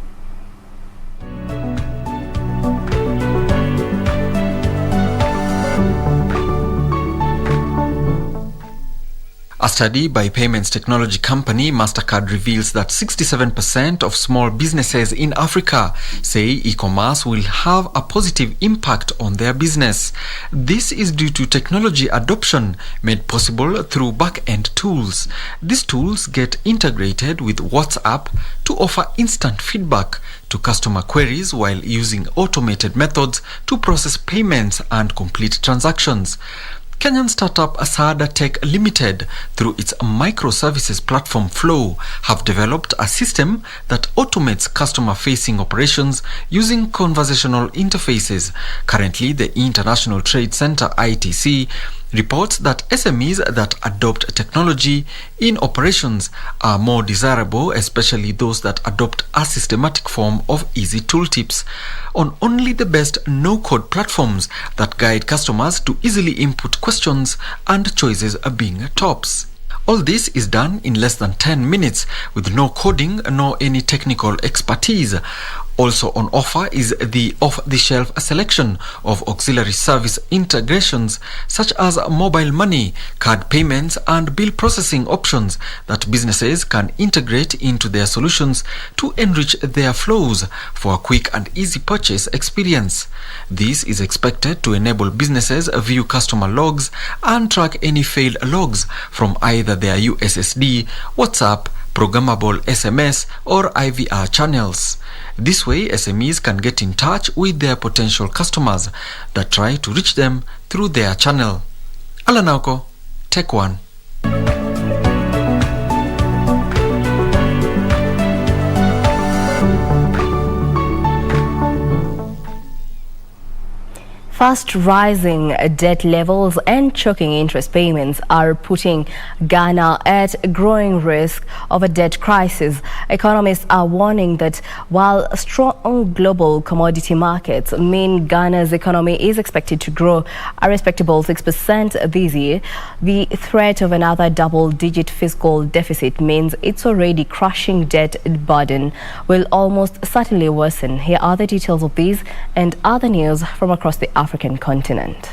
A study by payments technology company MasterCard reveals that 67% of small businesses in Africa say e-commerce will have a positive impact on their business. This is due to technology adoption made possible through back-end tools. These tools get integrated with WhatsApp to offer instant feedback to customer queries while using automated methods to process payments and complete transactions. Kenyan startup Asada Tech Limited, through its microservices platform Flow, have developed a system that automates customer-facing operations using conversational interfaces. Currently, the International Trade Center (ITC) reports that SMEs that adopt technology in operations are more desirable, especially those that adopt a systematic form of easy tooltips on only the best no-code platforms that guide customers to easily input questions and choices being tops. All this is done in less than 10 minutes with no coding nor any technical expertise. Also on offer is the off-the-shelf selection of auxiliary service integrations such as mobile money, card payments, and bill processing options that businesses can integrate into their solutions to enrich their flows for a quick and easy purchase experience. This is expected to enable businesses view customer logs and track any failed logs from either their USSD, WhatsApp, programmable SMS, or IVR channels. This way, SMEs can get in touch with their potential customers that try to reach them through their channel. Alanauko, Tech One.
Fast rising debt levels and choking interest payments are putting Ghana at growing risk of a debt crisis. Economists are warning that while strong global commodity markets mean Ghana's economy is expected to grow a respectable 6% this year, the threat of another double-digit fiscal deficit means its already crushing debt burden will almost certainly worsen. Here are the details of these and other news from across the African continent.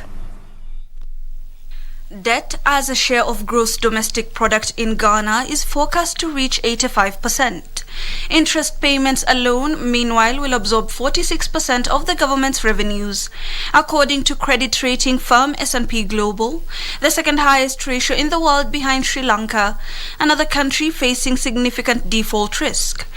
Debt as a share of gross domestic product in Ghana is forecast to reach 85%. Interest payments alone, meanwhile, will absorb 46% of the government's revenues. According to credit rating firm S&P Global, the second highest ratio in the world behind Sri Lanka, another country facing significant default risk.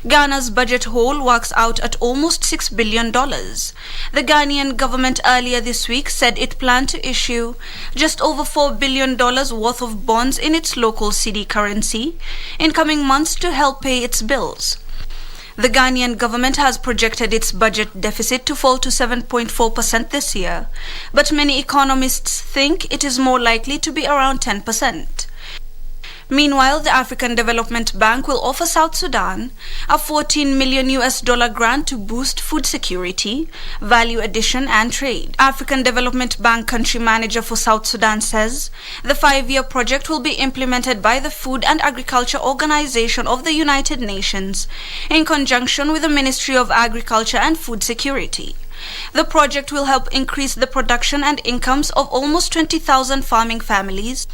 Ghana's budget hole works out at almost $6 billion. The Ghanaian government earlier this week said it planned to issue just over $4 billion worth of bonds in its local cedi currency in coming months to help pay its bills. The Ghanaian government has projected its budget deficit to fall to 7.4% this year, but many economists think it is more likely to be around 10%. Meanwhile, the African Development Bank will offer South Sudan a $14 million grant to boost food security, value addition and trade. African Development Bank country manager for South Sudan says the 5-year project will be implemented by the Food and Agriculture Organization of the United Nations in conjunction with the Ministry of Agriculture and Food Security. The project will help increase the production and incomes of almost 20,000 farming families,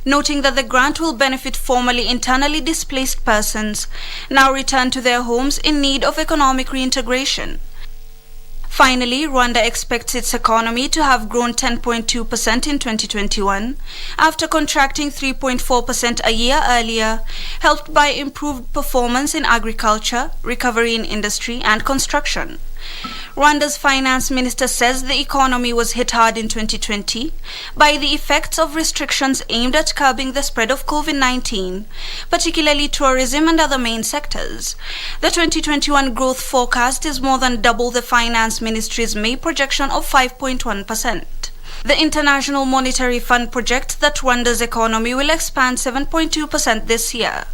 noting that the grant will benefit formerly internally displaced persons now returned to their homes in need of economic reintegration. Finally, Rwanda expects its economy to have grown 10.2% in 2021 after contracting 3.4% a year earlier, helped by improved performance in agriculture, recovery in industry and construction. Rwanda's finance minister says the economy was hit hard in 2020 by the effects of restrictions aimed at curbing the spread of COVID-19, particularly tourism and other main sectors. The 2021 growth forecast is more than double the finance ministry's May projection of 5.1%. The International Monetary Fund projects that Rwanda's economy will expand 7.2% this year.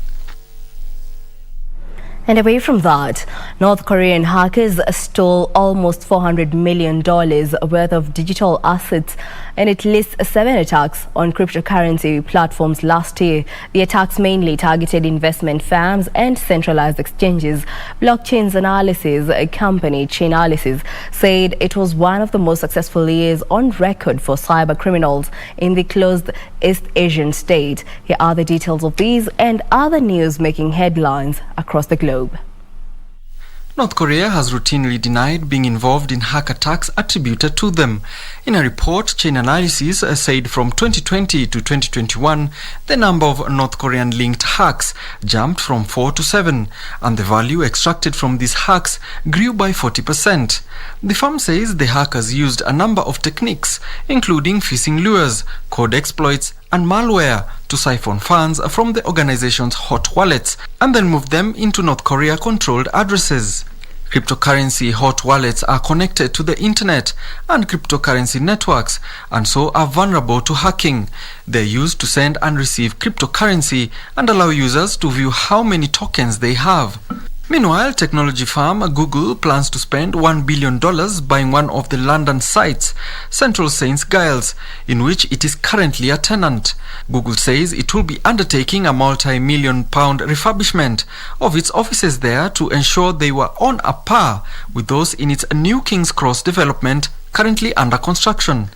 And away from that, North Korean hackers stole almost $400 million worth of digital assets, and it lists 7 attacks on cryptocurrency platforms last year. The attacks mainly targeted investment firms and centralized exchanges. Blockchain's analysis company Chainalysis said it was one of the most successful years on record for cyber criminals in the closed East Asian state. Here are the details of these and other news making headlines across the globe.
North Korea has routinely denied being involved in hack attacks attributed to them. In a report, Chainalysis said from 2020 to 2021, the number of North Korean-linked hacks jumped from 4 to 7, and the value extracted from these hacks grew by 40%. The firm says the hackers used a number of techniques, including phishing lures, code exploits, and malware to siphon funds from the organization's hot wallets and then move them into North Korea-controlled addresses. Cryptocurrency hot wallets are connected to the internet and cryptocurrency networks and so are vulnerable to hacking. They're used to send and receive cryptocurrency and allow users to view how many tokens they have. Meanwhile, technology firm Google plans to spend $1 billion buying one of the London sites, Central St. Giles, in which it is currently a tenant. Google says it will be undertaking a multi-million-pound refurbishment of its offices there to ensure they were on a par with those in its New King's Cross development currently under construction.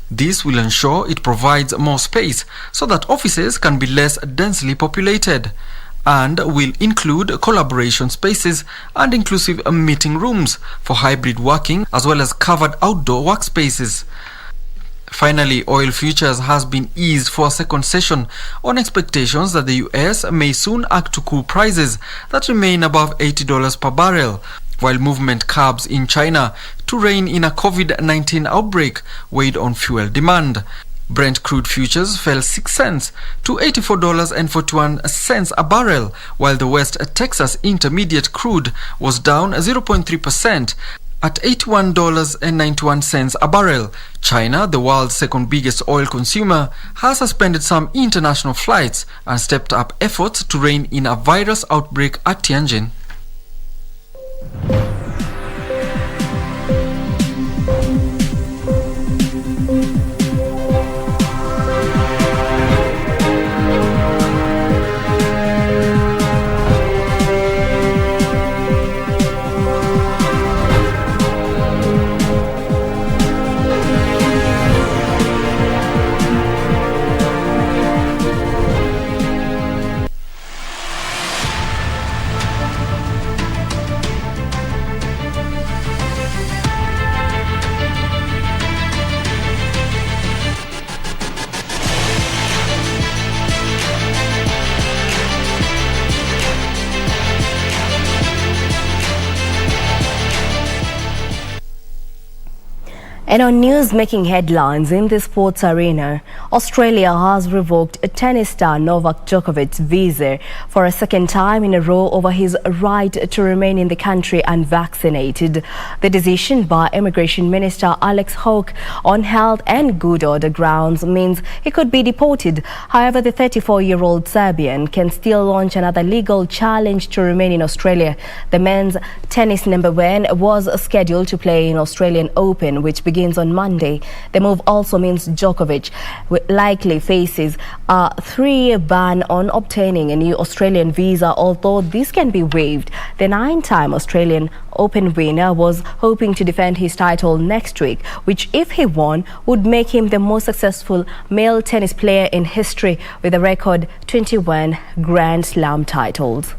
This will ensure it provides more space so that offices can be less densely populated, and will include collaboration spaces and inclusive meeting rooms for hybrid working as well as covered outdoor workspaces. Finally, oil futures has been eased for a second session on expectations that the US may soon act to cool prices that remain above $80 per barrel, while movement curbs in China to rein in a COVID-19 outbreak weighed on fuel demand. Brent crude futures fell 6 cents to $84.41 a barrel, while the West Texas Intermediate crude was down 0.3% at $81.91 a barrel. China, the world's second biggest oil consumer, has suspended some international flights and stepped up efforts to rein in a virus outbreak at Tianjin.
And on news making headlines in the sports arena, Australia has revoked tennis star Novak Djokovic's visa for a second time in a row over his right to remain in the country unvaccinated. The decision by Immigration Minister Alex Hawke on health and good order grounds means he could be deported. However, the 34-year-old Serbian can still launch another legal challenge to remain in Australia. The men's tennis number one was scheduled to play in Australian Open, which begins on Monday. The move also means Djokovic likely faces a 3-year ban on obtaining a new Australian visa, although this can be waived. The 9-time Australian Open winner was hoping to defend his title next week, which, if he won, would make him the most successful male tennis player in history with a record 21 Grand Slam titles.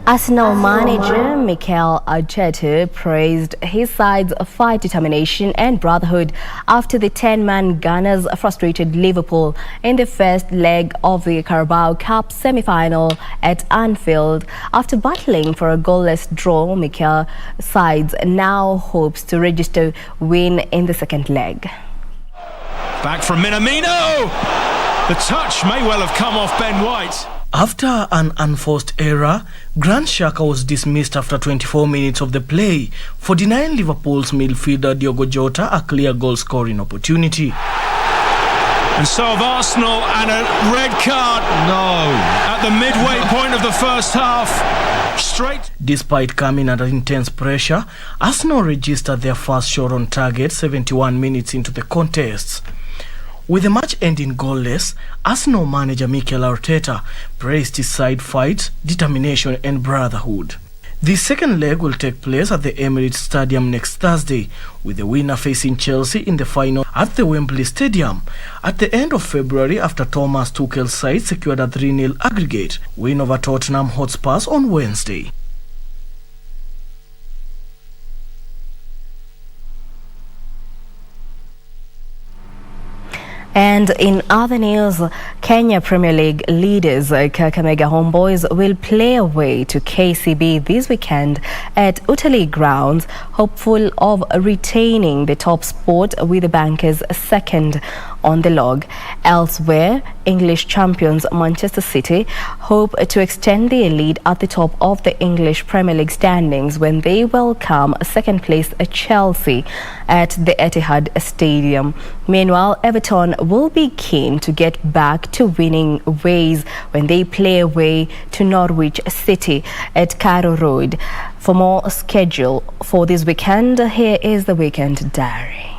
Arsenal manager Mikel Arteta praised his side's fight, determination and brotherhood after the 10-man Gunners frustrated Liverpool in the first leg of the Carabao Cup semi-final at Anfield. After battling for a goalless draw, Mikel's side now hopes to register win in the second leg.
Back from Minamino! The touch may well have come off Ben White.
After an unforced error, Granit Xhaka was dismissed after 24 minutes of the play for denying Liverpool's midfielder Diogo Jota a clear goal-scoring opportunity.
And so have Arsenal, and a red card. No. At the midway point of the first half. Straight.
Despite coming under intense pressure, Arsenal registered their first shot on target 71 minutes into the contest. With the match ending goalless, Arsenal manager Mikel Arteta praised his side fight, determination and brotherhood. The second leg will take place at the Emirates Stadium next Thursday, with the winner facing Chelsea in the final at the Wembley Stadium at the end of February, after Thomas Tuchel's side secured a 3-0 aggregate win over Tottenham Hotspur on Wednesday.
And in other news, Kenya Premier League leaders Kakamega Homeboys will play away to KCB this weekend at Utalii grounds, hopeful of retaining the top spot with the Bankers second on the log. Elsewhere, English champions Manchester City hope to extend their lead at the top of the English Premier League standings when they welcome second place Chelsea at the Etihad Stadium. Meanwhile, Everton will be keen to get back to winning ways when they play away to Norwich City at Carrow Road. For more schedule for this weekend, here is the Weekend Diary.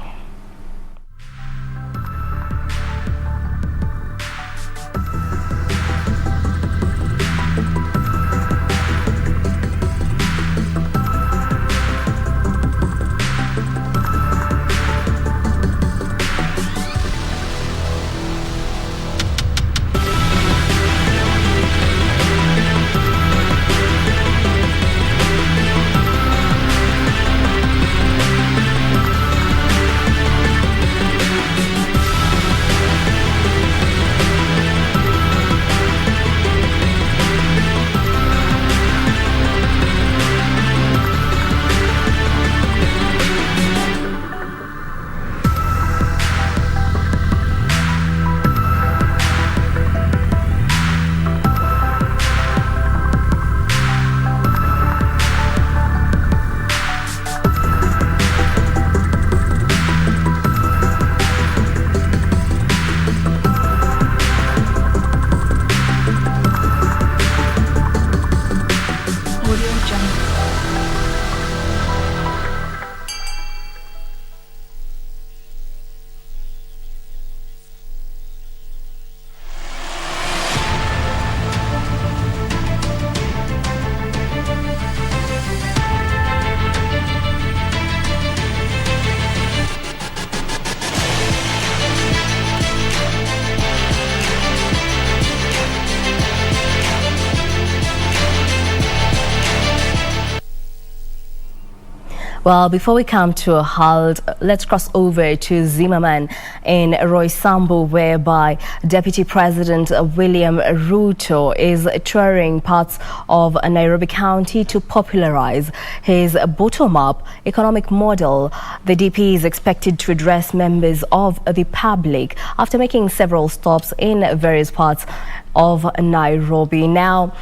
Well, before we come to a halt, let's cross over to Zimmerman in Roysambu, whereby Deputy President William Ruto is touring parts of Nairobi County to popularize his bottom-up economic model. The DP is expected to address members of the public after making several stops in various parts of Nairobi. Now,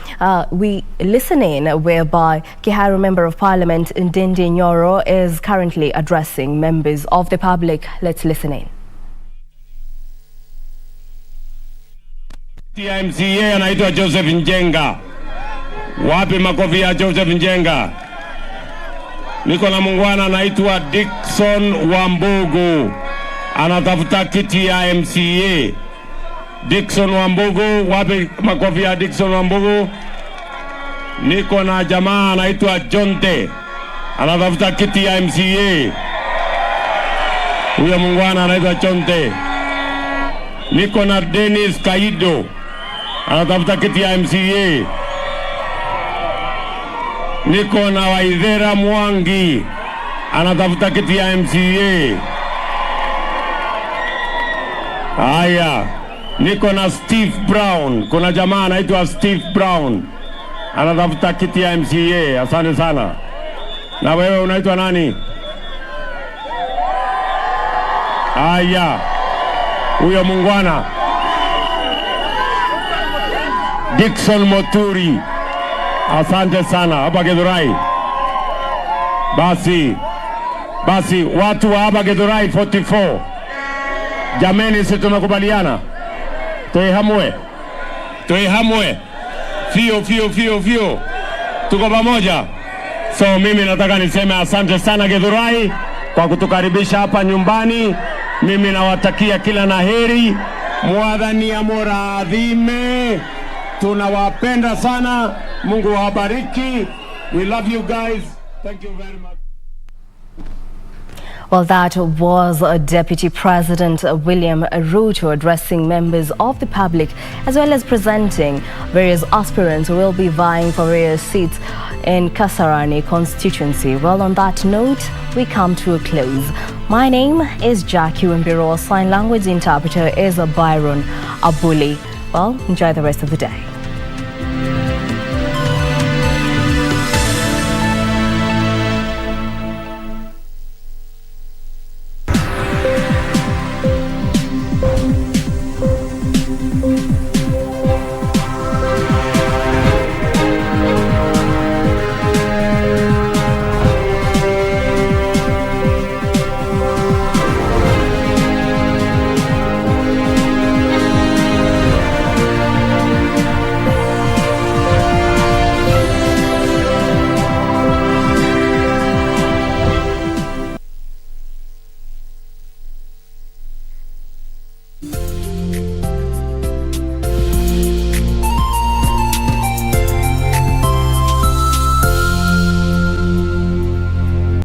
we listen in whereby Kiharu Member of Parliament Ndindi Nyoro is currently addressing members of the public. Let's listen in.
MCA anaitwa Joseph Njenga. Wapi makofi ya Joseph Njenga? Niko na mungwana anaitwa Dickson Wambugu. Anatafuta kiti ya MCA. Dickson Wambugu, wapi makofi ya Dickson Wambugu? Niko na jamaa anaitwa Jonte. Anatafuta kiti ya MCA. Huyo mungwana anaitwa Jonte. Niko na Dennis Kaido. Anatafuta kiti ya MCA. Niko na Waithera Mwangi. Anatafuta kiti ya MCA. Haya. Niko na Steve Brown. Kuna jamaa anaitwa Steve Brown. Anatafuta kiti ya MCA. Asante sana. Na wewe unaitwa nani? Haya. Huyo mungwana Dickson Moturi. Asante sana. Hapa Githurai. Basi watu wa hapa Githurai 44. Jameni, si tunakubaliana? Tuihamwe. Fio. Tuko pamoja. So mimi nataka niseme asante sana Githurai kwa kutukaribisha hapa nyumbani. Mimi nawatakia kila laheri. Mwadhani amuradhime. Tunawapenda sana. Mungu awabariki. We love you guys. Thank you very much.
Well, that was Deputy President William Ruto addressing members of the public as well as presenting various aspirants who will be vying for various seats in Kasarani constituency. Well, on that note, we come to a close. My name is Jackie Wambiru. Sign language interpreter is Byron Abuli. Well, enjoy the rest of the day.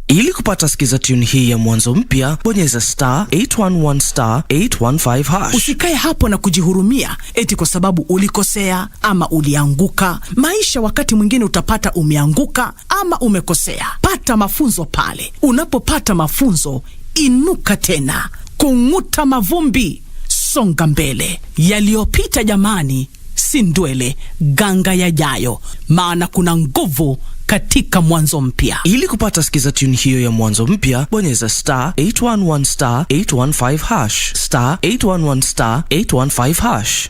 Ili kupata sikiza tune hii ya mwanzo mpya, bonyeza *811*815#.
Usikae hapo na kujihurumia eti kwa sababu ulikosea ama ulianguka. Maisha wakati mwingine utapata umeanguka ama umekosea. Pata mafunzo pale. Unapopata mafunzo, inuka tena. Kung'uta mavumbi, songa mbele. Yaliyopita jamani, si ndwele, ganga yajayo. Maana kuna nguvu katika mwanzo mpya.
Ili kupata sikiza tune hiyo ya mwanzo mpya, bonyeza *811*815#. *811*815#.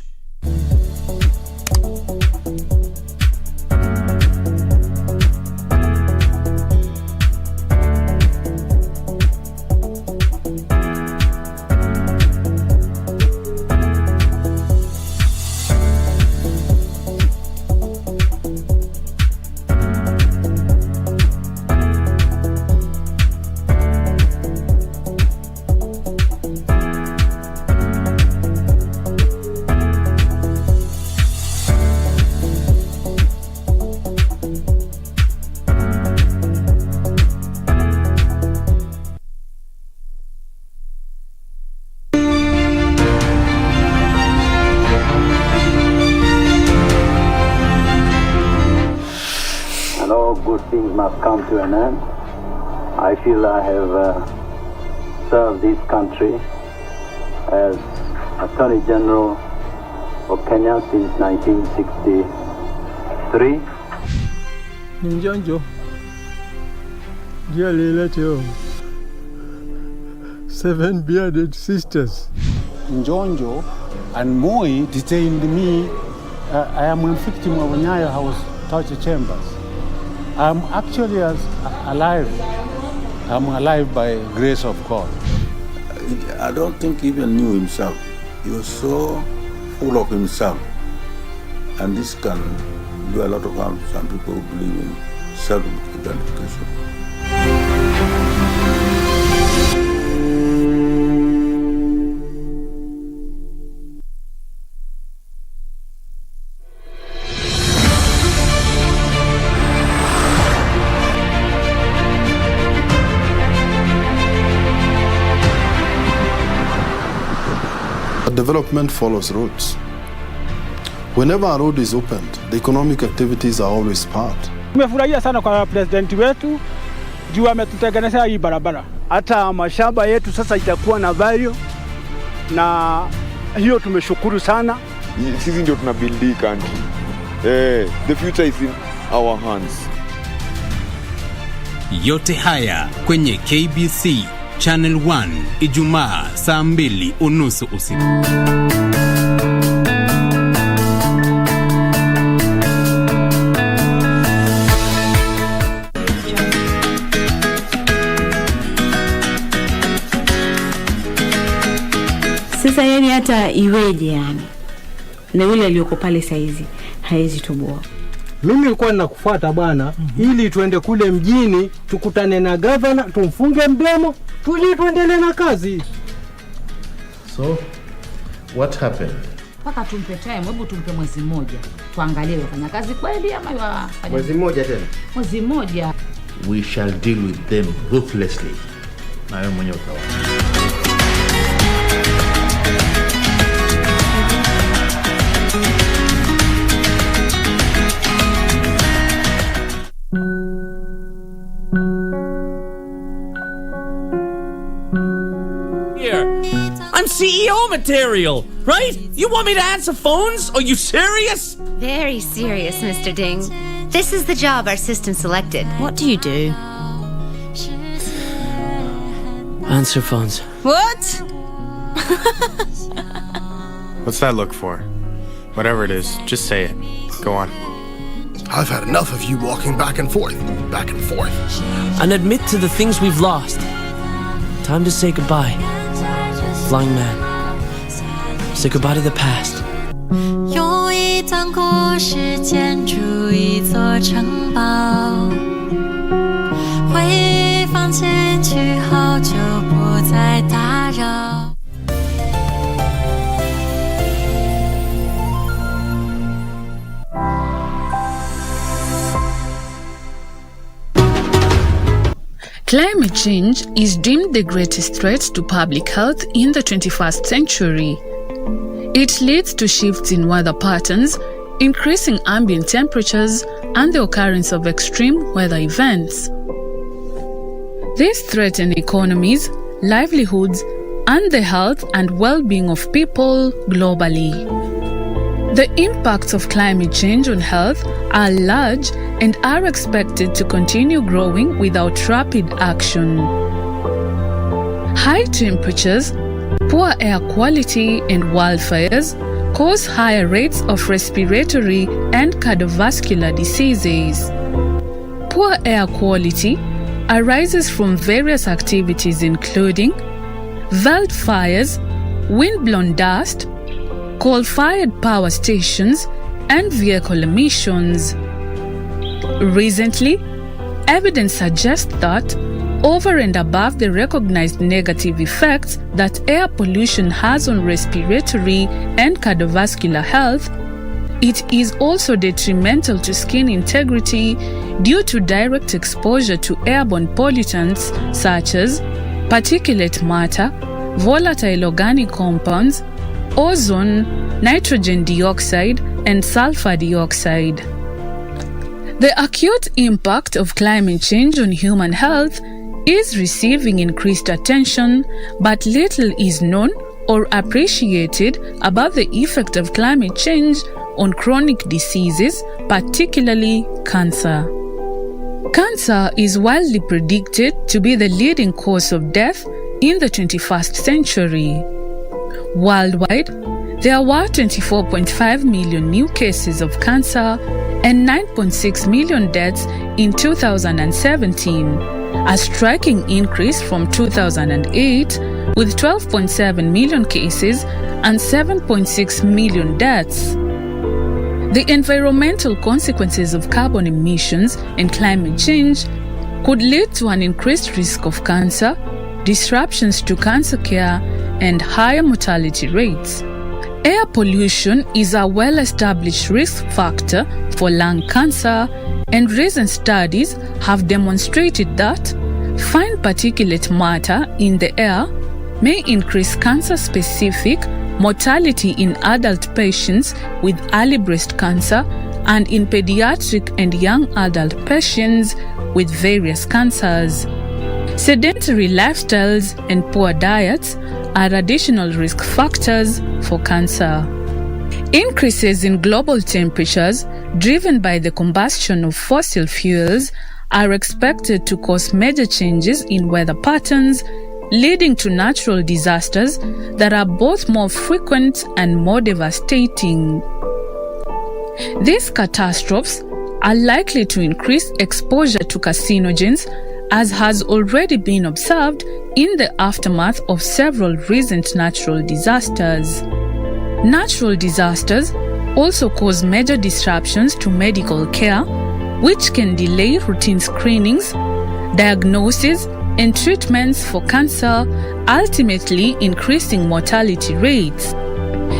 Good things must come to an end.
I feel I have served this country as Attorney General of Kenya since 1963.
Njonjo, dearly let your 7 bearded sisters.
Njonjo and Moi detained me. I am a victim of Nyayo House torture chambers. I'm actually alive. I'm alive by grace of God.
I don't think he even knew himself. He was so full of himself. And this can do a lot of harm to some people who believe in self-identification.
Development follows roads. Whenever a road is opened, the economic activities are always part.
Tumefurahia sana kwa president wetu juu ametutengenezea hii barabara. Hata mashamba yetu sasa itakuwa na value, na hiyo tumeshukuru sana.
Sisi ndio tuna build the country. The future is in our hands.
Yote haya kwenye KBC Channel 1 Ijumaa saa 2:30 usiku.
Sasa yani hata iweje yani, na yule aliyoko pale saizi haezi toboa.
Mimi nilikuwa nakufuata bwana, ili tuende kule mjini tukutane na governor, tumfunge mdomo, tuendelee na kazi.
So what happened?
Paka tumpe time, hebu tumpe mwezi mmoja tuangalie wafanya kazi kweli ama wafanya.
Mwezi mmoja tena?
Mwezi mmoja.
We shall deal with them ruthlessly. Na wewe mwenyewe utaona.
I'm CEO material, right? You want me to answer phones? Are you serious?
Very serious, Mr. Ding. This is the job our system selected. What do you do?
Answer phones.
What?
What's that look for? Whatever it is, just say it. Go on.
I've had enough of you walking back and forth.
And admit to the things we've lost. Time to say goodbye. Flying man. Say goodbye to the past.
用一段故事建筑一座城堡，回忆放进去后就不再打扰。
Climate change is deemed the greatest threat to public health in the 21st century. It leads to shifts in weather patterns, increasing ambient temperatures, and the occurrence of extreme weather events. These threaten economies, livelihoods, and the health and well-being of people globally. The impacts of climate change on health are large and are expected to continue growing without rapid action. High temperatures, poor air quality, and wildfires cause higher rates of respiratory and cardiovascular diseases. Poor air quality arises from various activities including wildfires, wind-blown dust, coal-fired power stations, and vehicle emissions. Recently, evidence suggests that, over and above the recognized negative effects that air pollution has on respiratory and cardiovascular health, it is also detrimental to skin integrity due to direct exposure to airborne pollutants such as particulate matter, volatile organic compounds, ozone, nitrogen dioxide, and sulfur dioxide. The acute impact of climate change on human health is receiving increased attention, but little is known or appreciated about the effect of climate change on chronic diseases, particularly cancer. Cancer is widely predicted to be the leading cause of death in the 21st century. Worldwide, there were 24.5 million new cases of cancer and 9.6 million deaths in 2017, a striking increase from 2008 with 12.7 million cases and 7.6 million deaths. The environmental consequences of carbon emissions and climate change could lead to an increased risk of cancer, disruptions to cancer care, and higher mortality rates. Air pollution is a well-established risk factor for lung cancer, and recent studies have demonstrated that fine particulate matter in the air may increase cancer-specific mortality in adult patients with early breast cancer and in pediatric and young adult patients with various cancers. Sedentary lifestyles and poor diets are additional risk factors for cancer. Increases in global temperatures driven by the combustion of fossil fuels are expected to cause major changes in weather patterns, leading to natural disasters that are both more frequent and more devastating. These catastrophes are likely to increase exposure to carcinogens, as has already been observed in the aftermath of several recent natural disasters. Natural disasters also cause major disruptions to medical care, which can delay routine screenings, diagnosis, and treatments for cancer, ultimately increasing mortality rates.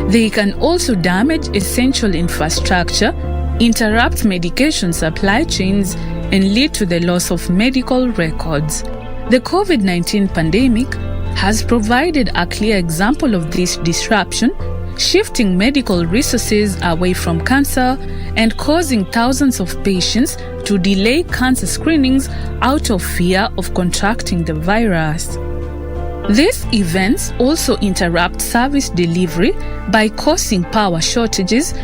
They can also damage essential infrastructure, interrupt medication supply chains, and lead to the loss of medical records. The COVID-19 pandemic has provided a clear example of this disruption, shifting medical resources away from cancer and causing thousands of patients to delay cancer screenings out of fear of contracting the virus. These events also interrupt service delivery by causing power shortages,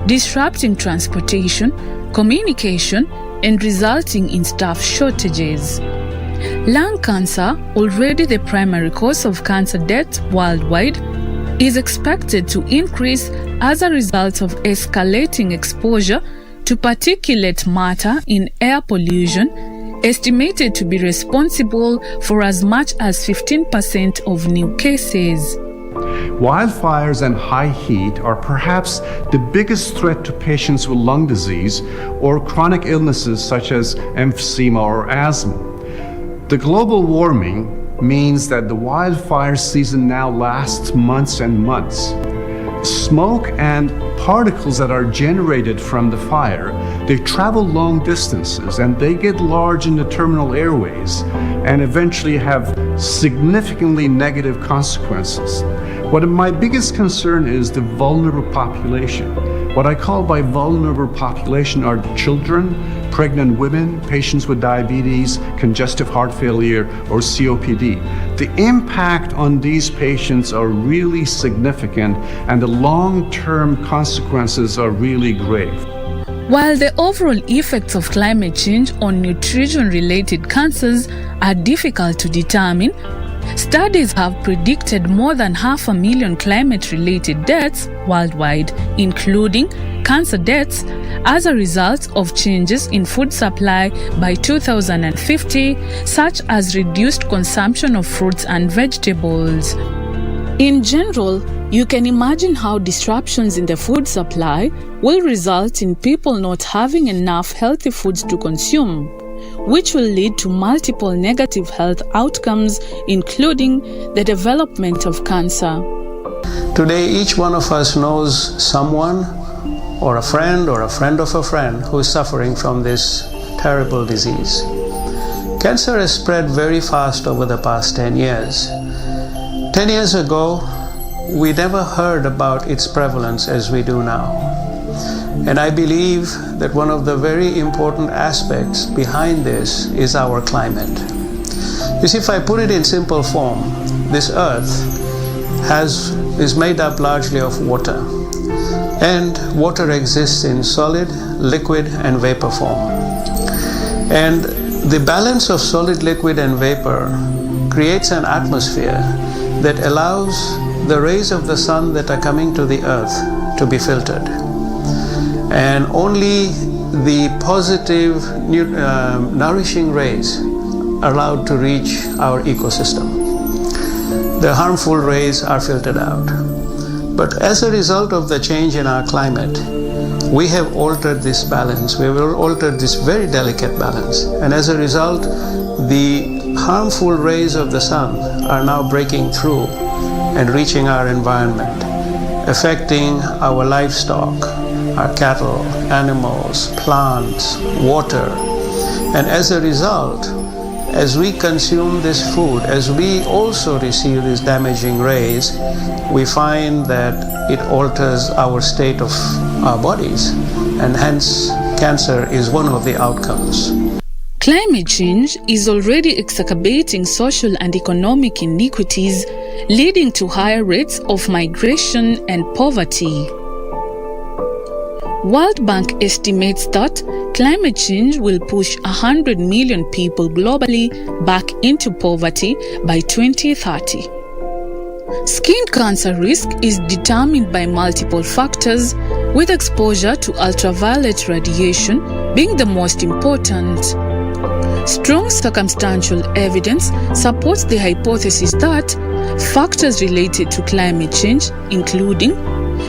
disrupting transportation, communication, and resulting in staff shortages. Lung cancer, already the primary cause of cancer deaths worldwide, is expected to increase as a result of escalating exposure to particulate matter in air pollution, estimated to be responsible for as much as 15% of new cases.
Wildfires and high heat are perhaps the biggest threat to patients with lung disease or chronic illnesses such as emphysema or asthma. The global warming means that the wildfire season now lasts months and months. Smoke and particles that are generated from the fire, they travel long distances and they get large in the terminal airways and eventually have significantly negative consequences. What my biggest concern is the vulnerable population. What I call by vulnerable population are children, pregnant women, patients with diabetes, congestive heart failure, or COPD. The impact on these patients are really significant and the long-term consequences are really grave.
While the overall effects of climate change on nutrition-related cancers are difficult to determine, studies have predicted more than 500,000 climate-related deaths worldwide, including cancer deaths, as a result of changes in food supply by 2050, such as reduced consumption of fruits and vegetables. In general, you can imagine how disruptions in the food supply will result in people not having enough healthy foods to consume, which will lead to multiple negative health outcomes, including the development of cancer.
Today, each one of us knows someone or a friend of a friend who is suffering from this terrible disease. Cancer has spread very fast over the past 10 years. 10 years ago, we never heard about its prevalence as we do now. And I believe that one of the very important aspects behind this is our climate. You see, if I put it in simple form, this earth is made up largely of water. And water exists in solid, liquid, and vapor form. And the balance of solid, liquid, and vapor creates an atmosphere that allows the rays of the sun that are coming to the earth to be filtered. And only the positive, nourishing rays are allowed to reach our ecosystem. The harmful rays are filtered out. But as a result of the change in our climate, we have altered this balance. We have altered this very delicate balance. And as a result, the harmful rays of the sun are now breaking through and reaching our environment, affecting our livestock, our cattle, animals, plants, water. And as a result, as we consume this food, as we also receive these damaging rays, we find that it alters our state of our bodies, and hence cancer is one of the outcomes.
Climate change is already exacerbating social and economic inequities, leading to higher rates of migration and poverty. World Bank estimates that climate change will push 100 million people globally back into poverty by 2030. Skin cancer risk is determined by multiple factors, with exposure to ultraviolet radiation being the most important. Strong circumstantial evidence supports the hypothesis that factors related to climate change, including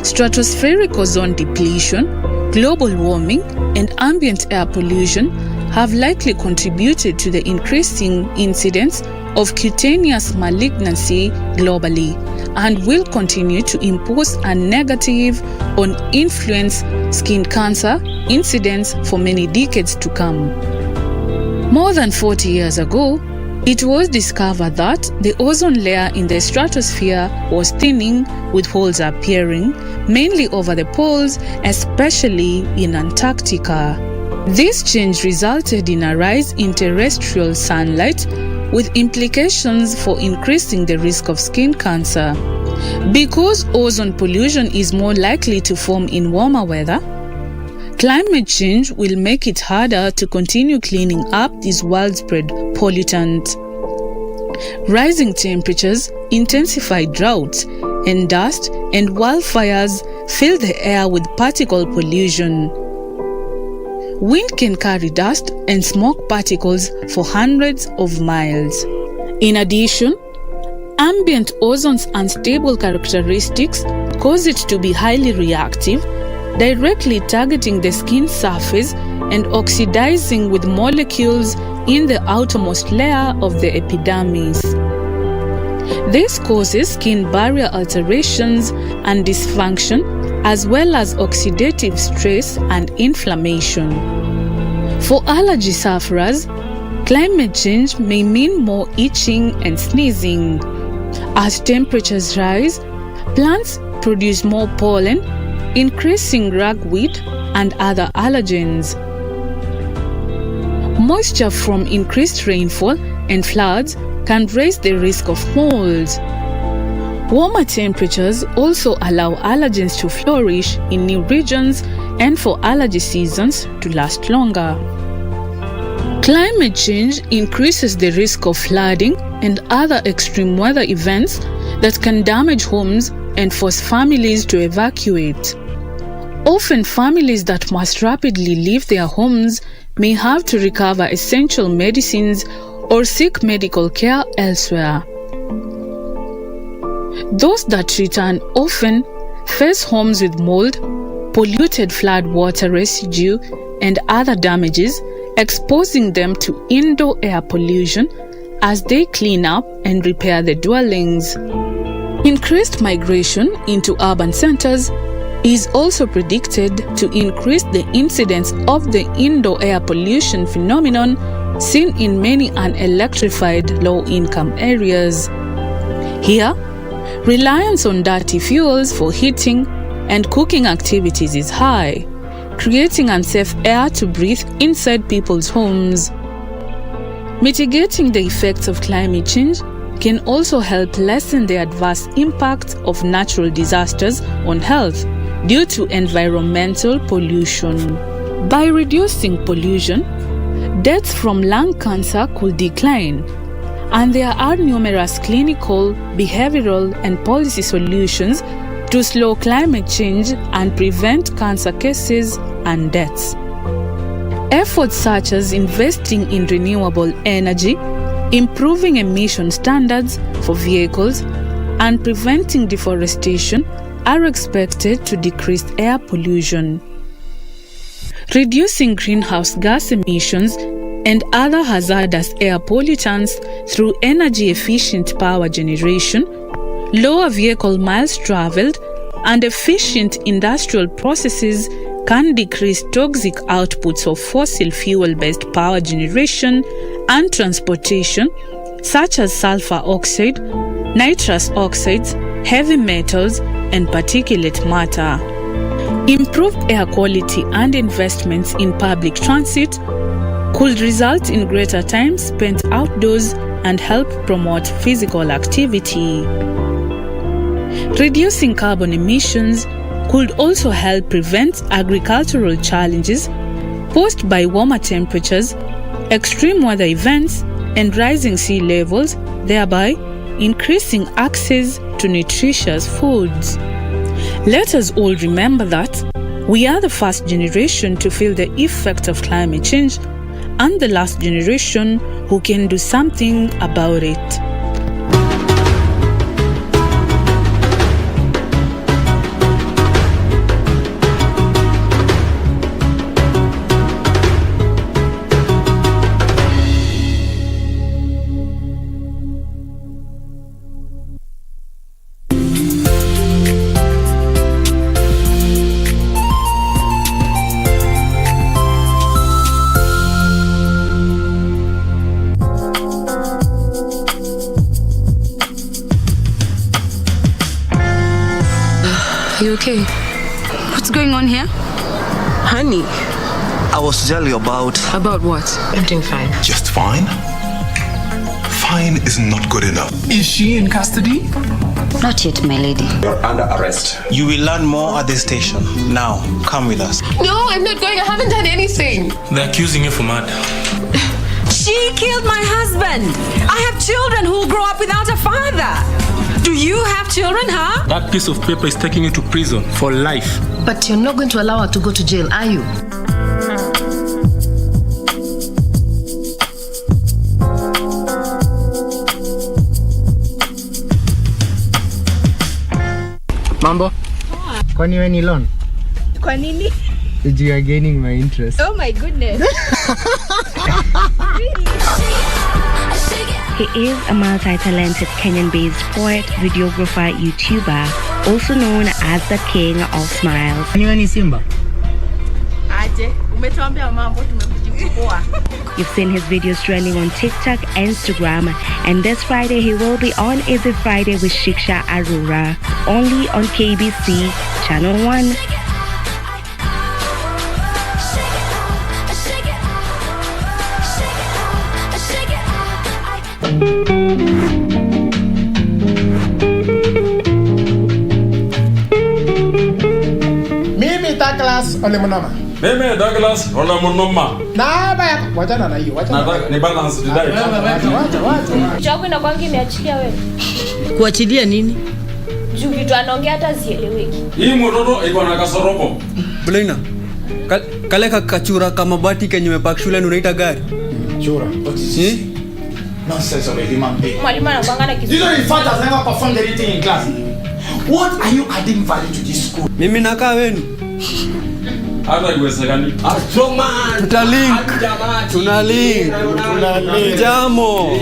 stratospheric ozone depletion, global warming, and ambient air pollution, have likely contributed to the increasing incidence of cutaneous malignancy globally and will continue to impose a negative on influence skin cancer incidence for many decades to come. More than 40 years ago, it was discovered that the ozone layer in the stratosphere was thinning, with holes appearing, mainly over the poles, especially in Antarctica. This change resulted in a rise in terrestrial sunlight, with implications for increasing the risk of skin cancer. Because ozone pollution is more likely to form in warmer weather, climate change will make it harder to continue cleaning up this widespread pollutant. Rising temperatures, intensified droughts, and dust and wildfires fill the air with particle pollution. Wind can carry dust and smoke particles for hundreds of miles. In addition, ambient ozone's unstable characteristics cause it to be highly reactive, directly targeting the skin surface and oxidizing with molecules in the outermost layer of the epidermis. This causes skin barrier alterations and dysfunction, as well as oxidative stress and inflammation. For allergy sufferers, climate change may mean more itching and sneezing. As temperatures rise, plants produce more pollen, increasing ragweed and other allergens. Moisture from increased rainfall and floods can raise the risk of molds. Warmer temperatures also allow allergens to flourish in new regions and for allergy seasons to last longer. Climate change increases the risk of flooding and other extreme weather events that can damage homes and force families to evacuate. Often, families that must rapidly leave their homes may have to recover essential medicines or seek medical care elsewhere. Those that return often face homes with mold, polluted flood water residue, and other damages, exposing them to indoor air pollution as they clean up and repair the dwellings. Increased migration into urban centers is also predicted to increase the incidence of the indoor air pollution phenomenon seen in many unelectrified low-income areas. Here, reliance on dirty fuels for heating and cooking activities is high, creating unsafe air to breathe inside people's homes. Mitigating the effects of climate change can also help lessen the adverse impact of natural disasters on health due to environmental pollution. By reducing pollution, deaths from lung cancer could decline, and there are numerous clinical, behavioral, and policy solutions to slow climate change and prevent cancer cases and deaths. Efforts such as investing in renewable energy, improving emission standards for vehicles, and preventing deforestation are expected to decrease air pollution. Reducing greenhouse gas emissions and other hazardous air pollutants through energy-efficient power generation, lower vehicle miles traveled, and efficient industrial processes can decrease toxic outputs of fossil fuel-based power generation and transportation, such as sulfur oxide, nitrous oxides, heavy metals, and particulate matter. Improved air quality and investments in public transit could result in greater time spent outdoors and help promote physical activity. Reducing carbon emissions could also help prevent agricultural challenges posed by warmer temperatures, extreme weather events, and rising sea levels, thereby increasing access to nutritious foods. Let us all remember that we are the first generation to feel the effect of climate change and the last generation who can do something about it.
You okay? What's going on here? Honey.
I was telling you about...
About what?
I'm doing fine.
Just fine? Fine is not good enough.
Is she in custody?
Not yet, my lady.
You're under arrest.
You will learn more at the station. Now, come with us.
No, I'm not going. I haven't done anything.
They're accusing you for murder.
She killed my husband. I have children who will grow up without a father. Do you have children, huh?
That piece of paper is taking you to prison for life.
But you're not going to allow her to go to jail, are you?
Mambo? Kwani wewe ni loan?
Kwa nini?
You are gaining my interest.
Oh my goodness.
He is a multi-talented Kenyan-based poet, videographer, YouTuber, also known as the King of Smiles.
Kwani wewe ni Simba?
Aje, umetuambia mambo tumekujipoa.
You've seen his videos trending on TikTok, Instagram, and this Friday he will be on Every Friday with Shiksha Arora, only on KBC Channel 1.
Mimi Douglas Olemunoma.
Mimi Douglas Olemunoma.
Na baya wachana na hiyo, wachana.
Nataka ni balance the diet.
Wacha.
Chako na kwangi imeachilia wewe. Kuachilia nini? Juu vitu anaongea hata zieleweki.
Hii mtoto iko na kasorobo.
Blaina. Kale kakachura kama bati kenye mepak shule unaita gari.
Chura. Nonsense of a human being.
Mwalimu anakuanga na kitu.
You know your father has never performed anything in class. What are you adding value to this school?
Mimi nakaa wenu.
Hata iwesekani.
Astroman.
Tutalink. Tunalink. Kijamo.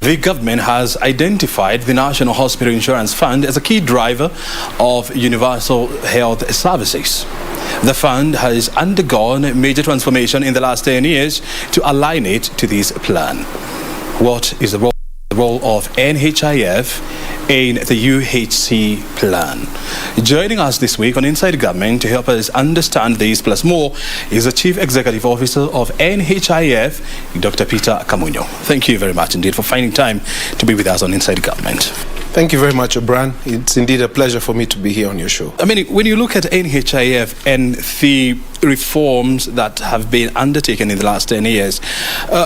The government has identified the National Hospital Insurance Fund as a key driver of universal health services. The fund has undergone major transformation in the last 10 years to align it to this plan. What is the role of NHIF in the UHC plan? Joining us this week on Inside Government to help us understand this plus more is the Chief Executive Officer of NHIF, Dr. Peter Kamunyo. Thank you very much indeed for finding time to be with us on Inside Government.
Thank you very much, Obran. It's indeed a pleasure for me to be here on your show.
I mean, when you look at NHIF and the reforms that have been undertaken in the last 10 years,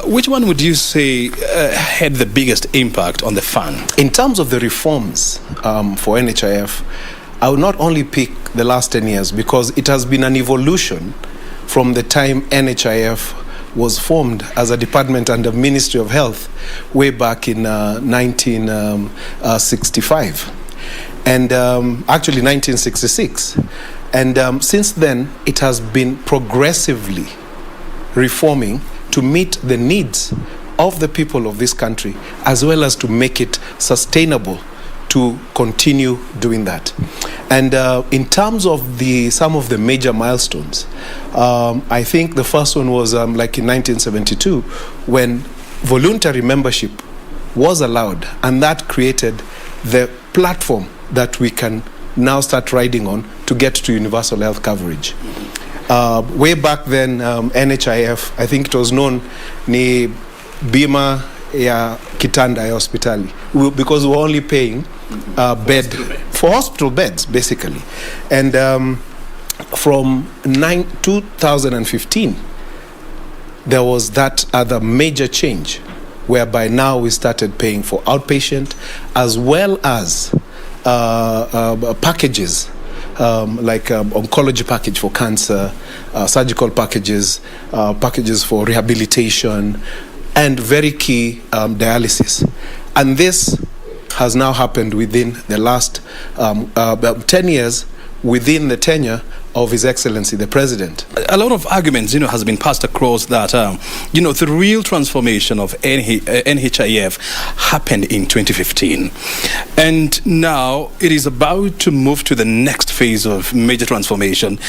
which one would you say had the biggest impact on the fund?
In terms of the reforms for NHIF, I would not only pick the last 10 years because it has been an evolution from the time NHIF was formed as a department under Ministry of Health way back in 1965 and actually 1966. And since then, it has been progressively reforming to meet the needs of the people of this country, as well as to make it sustainable to continue doing that. And in terms of some of the major milestones, I think the first one was like in 1972 when voluntary membership was allowed, and that created the platform that we can now start riding on to get to universal health coverage. Way back then, NHIF, I think it was known ni bima ya kitanda ya hospitali, because we were only paying bed for hospital beds basically. And from 2015 there was that other major change whereby now we started paying for outpatient as well as packages like oncology package for cancer, surgical packages, packages for rehabilitation, and very key dialysis. And this has now happened within the last 10 years, within the tenure of His Excellency the President.
A lot of arguments, has been passed across that, the real transformation of NHIF happened in 2015. And now it is about to move to the next phase of major transformation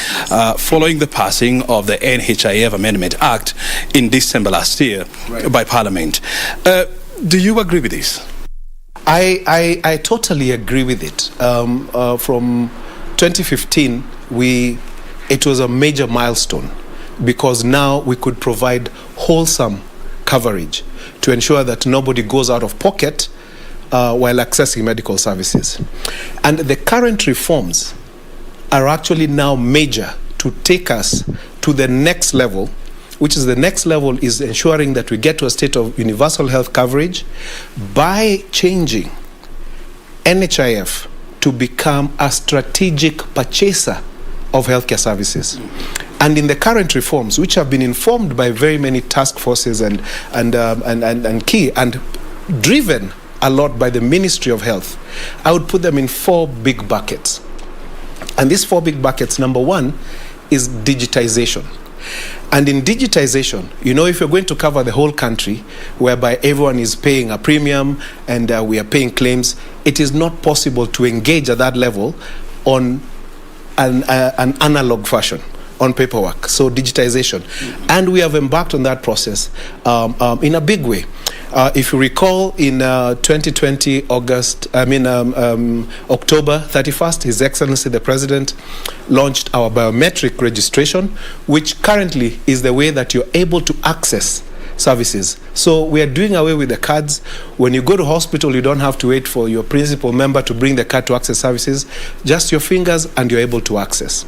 following the passing of the NHIF Amendment Act in December last year by Parliament. Do you agree with this?
I totally agree with it. From 2015, it was a major milestone because now we could provide wholesome coverage to ensure that nobody goes out of pocket while accessing medical services. And the current reforms are actually now major to take us to the next level, which is the next level is ensuring that we get to a state of universal health coverage by changing NHIF to become a strategic purchaser of healthcare services. And in the current reforms, which have been informed by very many task forces and key and driven a lot by the Ministry of Health, I would put them in 4 big buckets. And these 4 big buckets, number 1 is digitization. And in digitization, if you're going to cover the whole country, whereby everyone is paying a premium and we are paying claims, it is not possible to engage at that level on an analog fashion, on paperwork. So digitization. And we have embarked on that process in a big way. If you recall, in 2020, October 31st, His Excellency the President launched our biometric registration, which currently is the way that you're able to access services. So we are doing away with the cards. When you go to hospital, you don't have to wait for your principal member to bring the card to access services. Just your fingers and you're able to access.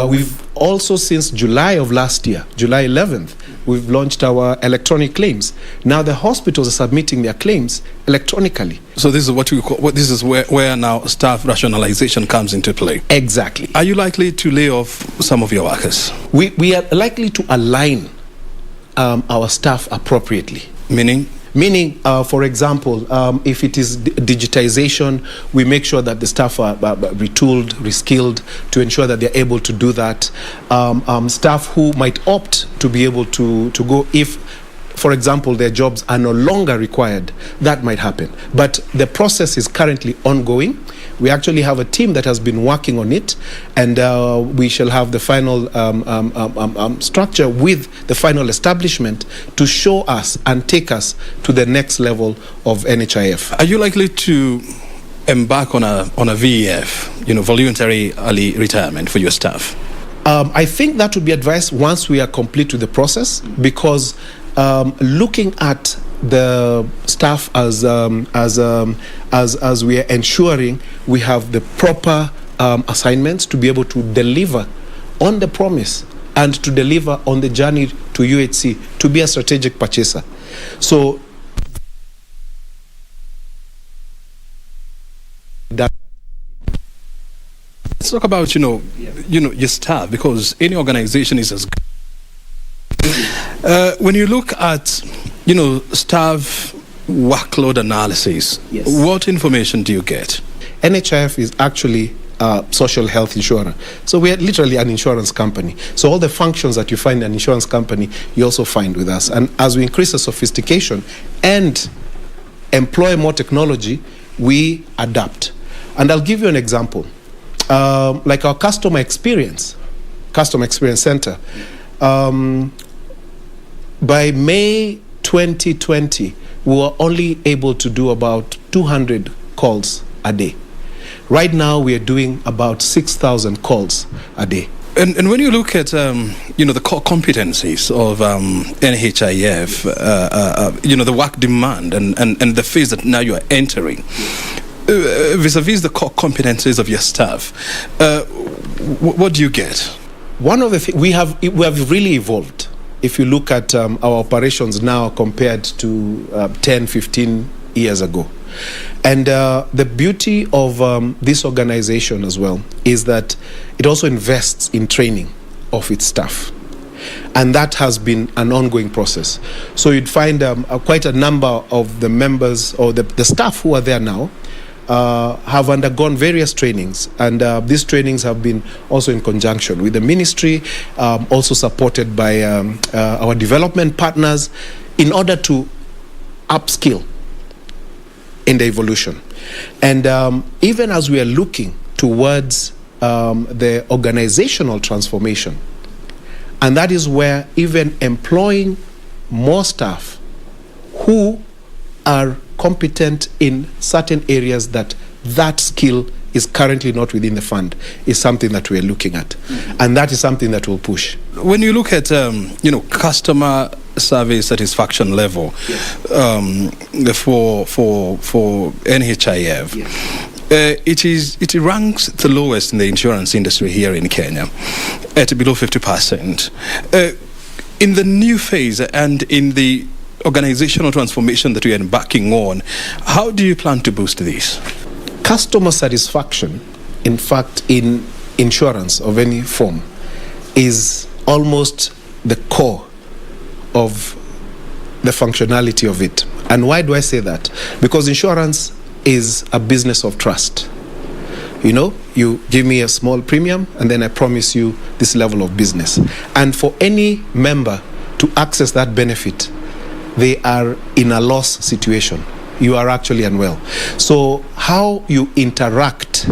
We've also, since July of last year, July 11th, we've launched our electronic claims. Now the hospitals are submitting their claims electronically.
So this is this is where now staff rationalization comes into play.
Exactly.
Are you likely to lay off some of your workers?
We are likely to align our staff appropriately.
Meaning?
Meaning, for example, if it is digitization, we make sure that the staff are retooled, reskilled to ensure that they're able to do that. Staff who might opt to be able to go if for example, their jobs are no longer required, that might happen. But the process is currently ongoing. We actually have a team that has been working on it, and we shall have the final structure with the final establishment to show us and take us to the next level of NHIF.
Are you likely to embark on a VEF, voluntary early retirement for your staff?
I think that would be advised once we are complete with the process, because looking at the staff as we are ensuring we have the proper assignments to be able to deliver on the promise and to deliver on the journey to UHC, to be a strategic purchaser. So that.
Let's talk about your staff, because any organization is as good. When you look at staff workload analysis,
yes, what
information do you get?
NHIF is actually social health insurer. So we are literally an insurance company. So all the functions that you find in an insurance company, you also find with us. And as we increase the sophistication and employ more technology, we adapt. And I'll give you an example. Like our customer experience center. By May 2020, we were only able to do about 200 calls a day. Right now, we are doing about 6,000 calls a day.
And when you look at the core competencies of NHIF, the work demand and the phase that now you are entering, vis-a-vis the core competencies of your staff, what do you get?
One of the things we have really evolved. If you look at our operations now compared to 10, 15 years ago. And the beauty of this organization as well is that it also invests in training of its staff. And that has been an ongoing process. So you'd find quite a number of the members or the staff who are there now have undergone various trainings, and these trainings have been also in conjunction with the ministry, also supported by our development partners, in order to upskill in the evolution. And even as we are looking towards the organizational transformation, and that is where even employing more staff who are competent in certain areas that skill is currently not within the fund is something that we're looking at. And that is something that will push.
When you look at, customer service satisfaction level,
yes,
for NHIF, yes, it ranks the lowest in the insurance industry here in Kenya at below 50%. In the new phase and in the organizational transformation that we are embarking on, how do you plan to boost this?
Customer satisfaction, in fact, in insurance of any form, is almost the core of the functionality of it. And why do I say that? Because insurance is a business of trust. You give me a small premium and then I promise you this level of business. And for any member to access that benefit, they are in a loss situation. You are actually unwell. So how you interact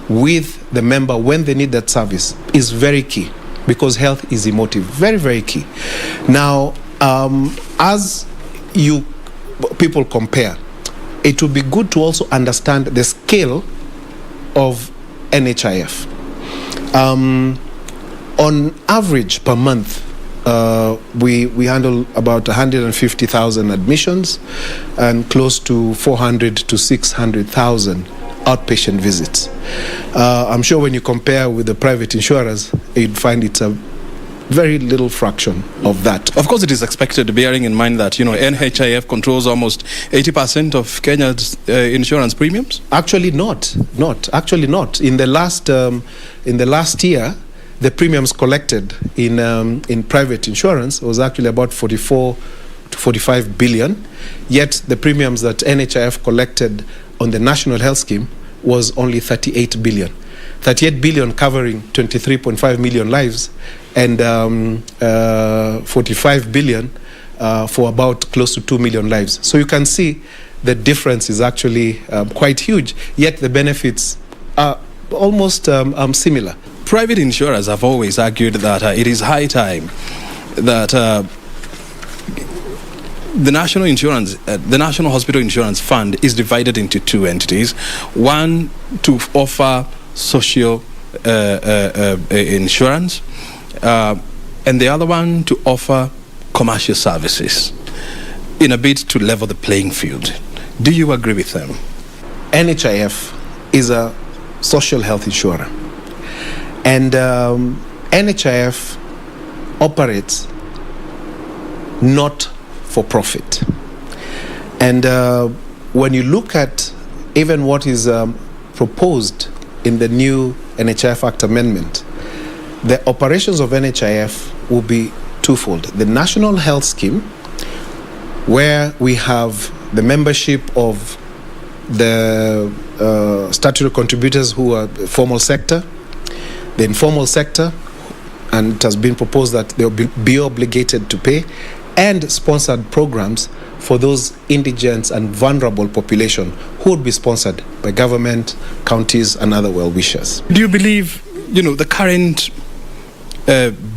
with the member when they need that service is very key, because health is emotive. Very, very key. Now, as people compare, it would be good to also understand the scale of NHIF. On average per month, we handle about 150,000 admissions and close to 400 to 600,000 outpatient visits. I'm sure when you compare with the private insurers, you'd find it's a very little fraction of that.
Of course, it is expected, bearing in mind that NHIF controls almost 80% of Kenya's insurance premiums.
Actually, not. In the last year, the premiums collected in private insurance was actually about 44 to 45 billion. Yet the premiums that NHIF collected on the National Health Scheme was only 38 billion. 38 billion covering 23.5 million lives, and 45 billion for about close to 2 million lives. So you can see the difference is actually quite huge, yet the benefits are almost similar.
Private insurers have always argued that it is high time that the National Hospital Insurance Fund is divided into two entities: one to offer social insurance, and the other one to offer commercial services, in a bid to level the playing field. Do you agree with them?
NHIF is a social health insurer, and NHIF operates not for profit. And when you look at even what is proposed in the new NHIF Act amendment, the operations of NHIF will be twofold. The National Health Scheme, where we have the membership of the statutory contributors who are the formal sector, the informal sector, and it has been proposed that they will be obligated to pay, and sponsored programs for those indigent and vulnerable population who would be sponsored by government, counties, and other well-wishers.
Do you believe, the current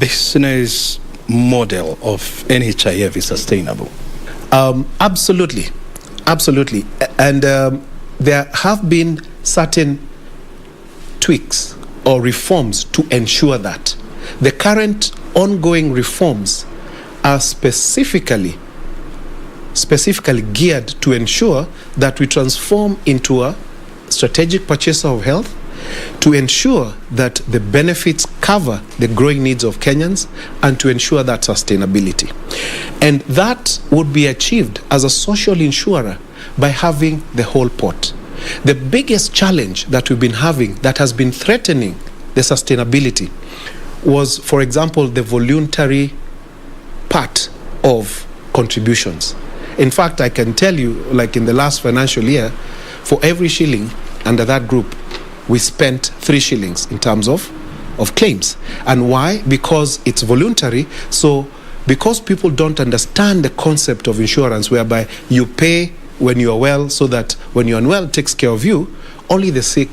business model of NHIF is sustainable?
Absolutely. And there have been certain tweaks or reforms to ensure that. The current ongoing reforms are specifically geared to ensure that we transform into a strategic purchaser of health, to ensure that the benefits cover the growing needs of Kenyans, and to ensure that sustainability. And that would be achieved as a social insurer by having the whole pot. The biggest challenge that we've been having that has been threatening the sustainability was, for example, the voluntary part of contributions. In fact, I can tell you, like in the last financial year, for every shilling under that group, we spent 3 shillings in terms of claims. And why? Because it's voluntary. So because people don't understand the concept of insurance, whereby you pay when you are well, so that when you're unwell, it takes care of you, only the sick,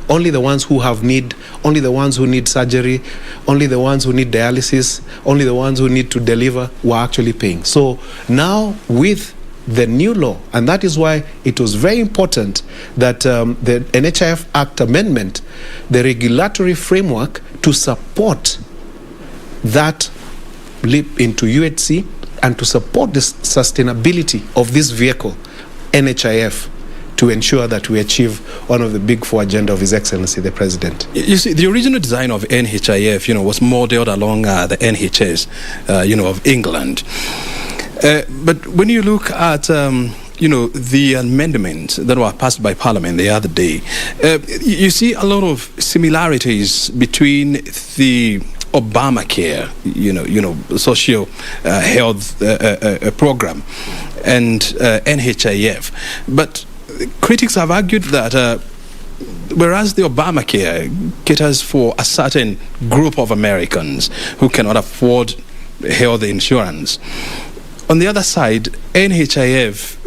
only the ones who have need, only the ones who need surgery, only the ones who need dialysis, only the ones who need to deliver were actually paying. So now with the new law, and that is why it was very important that the NHIF Act amendment, the regulatory framework to support that leap into UHC and to support the sustainability of this vehicle, NHIF, to ensure that we achieve one of the big 4 agenda of His Excellency the President.
You see, the original design of NHIF, was modeled along the NHS, of England. But when you look at, the amendments that were passed by Parliament the other day, you see a lot of similarities between the Obamacare, social health program, and NHIF. But critics have argued that whereas the Obamacare caters for a certain group of Americans who cannot afford health insurance, on the other side, NHIF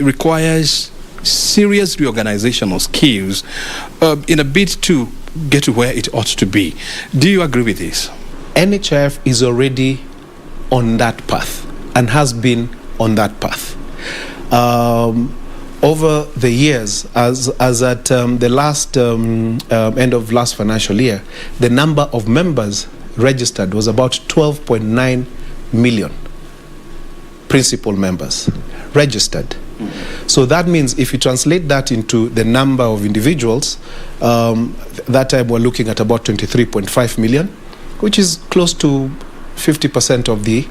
requires serious reorganizational skills in a bid to get to where it ought to be. Do you agree with this?
NHIF is already on that path and has been on that path. Over the years, as at the last end of last financial year, the number of members registered was about 12.9 million principal members registered. So that means if you translate that into the number of individuals, that time we're looking at about 23.5 million, which is close to 50% of the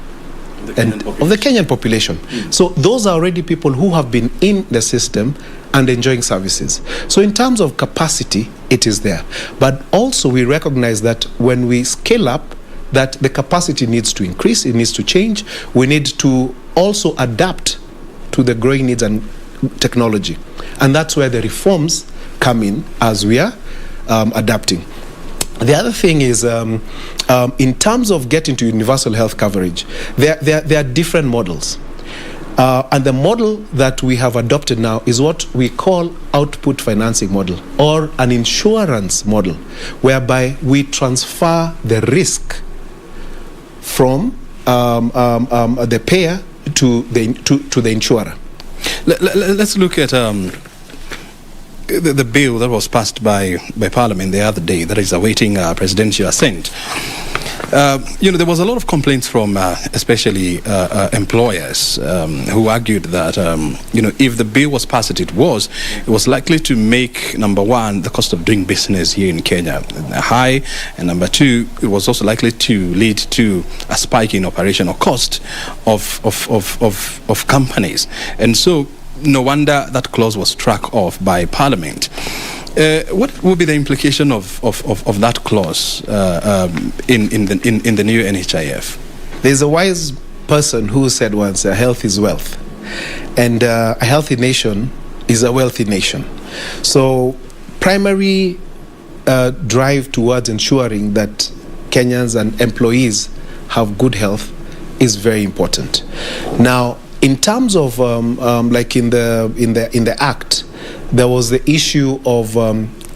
Kenyan population. So those are already people who have been in the system and enjoying services. So in terms of capacity, it is there. But also we recognize that when we scale up, that the capacity needs to increase, it needs to change. We need to also adapt to the growing needs and technology. And that's where the reforms come in as we are adapting. The other thing is, in terms of getting to universal health coverage, there are different models. And the model that we have adopted now is what we call output financing model, or an insurance model, whereby we transfer the risk from the payer to the insurer.
Let's look at the bill that was passed by Parliament the other day that is awaiting presidential assent. There was a lot of complaints from especially employers who argued that if the bill was passed, it was likely to make, number one, the cost of doing business here in Kenya high, and number two, it was also likely to lead to a spike in operational cost of companies. And so no wonder that clause was struck off by Parliament. What would be the implication of that clause in the new NHIF?
There's a wise person who said once, health is wealth. And a healthy nation is a wealthy nation. So primary drive towards ensuring that Kenyans and employees have good health is very important. Now, in terms of like in the Act, there was the issue of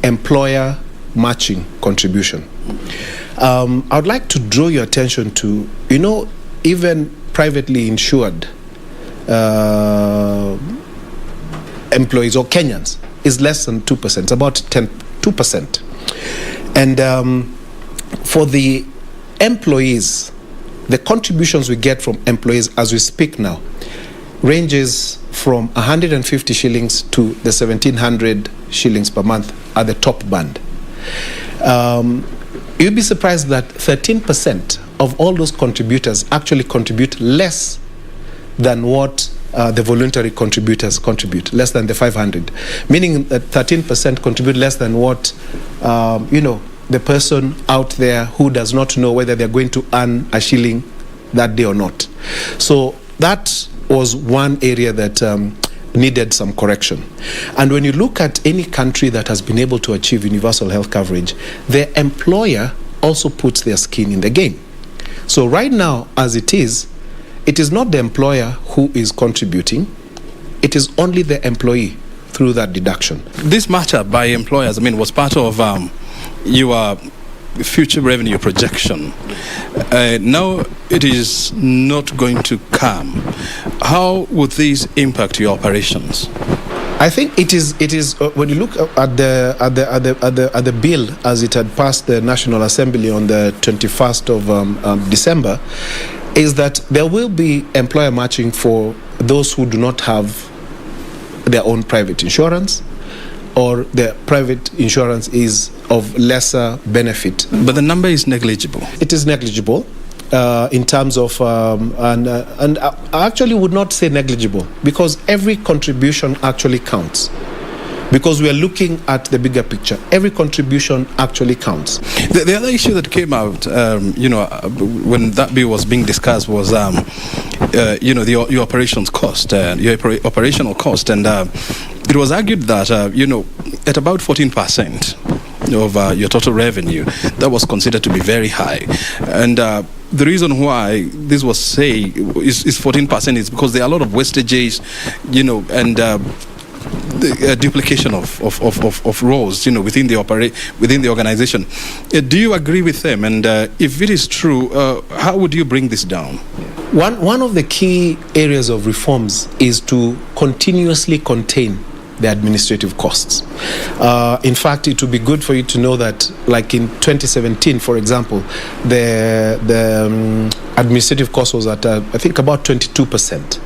employer matching contribution. I would like to draw your attention to, even privately insured employees or Kenyans is less than 2%, it's about 2%. And for the employees, the contributions we get from employees as we speak now ranges from 150 shillings to the 1,700 shillings per month at the top band. You'd be surprised that 13% of all those contributors actually contribute less than what the voluntary contributors contribute, less than the 500, meaning that 13% contribute less than what the person out there who does not know whether they're going to earn a shilling that day or not. So that was one area that needed some correction. And when you look at any country that has been able to achieve universal health coverage, the employer also puts their skin in the game. So right now, as it is not the employer who is contributing, it is only the employee through that deduction.
This matchup by employers, was part of your future revenue projection. Now it is not going to come. How would this impact your operations?
I think it is when you look at the bill as it had passed the National Assembly on the 21st of December, is that there will be employer matching for those who do not have their own private insurance, or the private insurance is of lesser benefit.
But the number is negligible.
It is negligible in terms of, and I actually would not say negligible, because every contribution actually counts. Because we are looking at the bigger picture. Every contribution actually counts.
The other issue that came out, when that bill was being discussed was, your operations cost, your operational cost. And it was argued that, at about 14% of your total revenue, that was considered to be very high. And the reason why this was is 14% is because there are a lot of wastages, and the duplication of roles, within the organization. Do you agree with them? And if it is true, how would you bring this down?
One of the key areas of reforms is to continuously contain the administrative costs. In fact, it would be good for you to know that, like in 2017, for example, the administrative cost was at, I think, about 22%.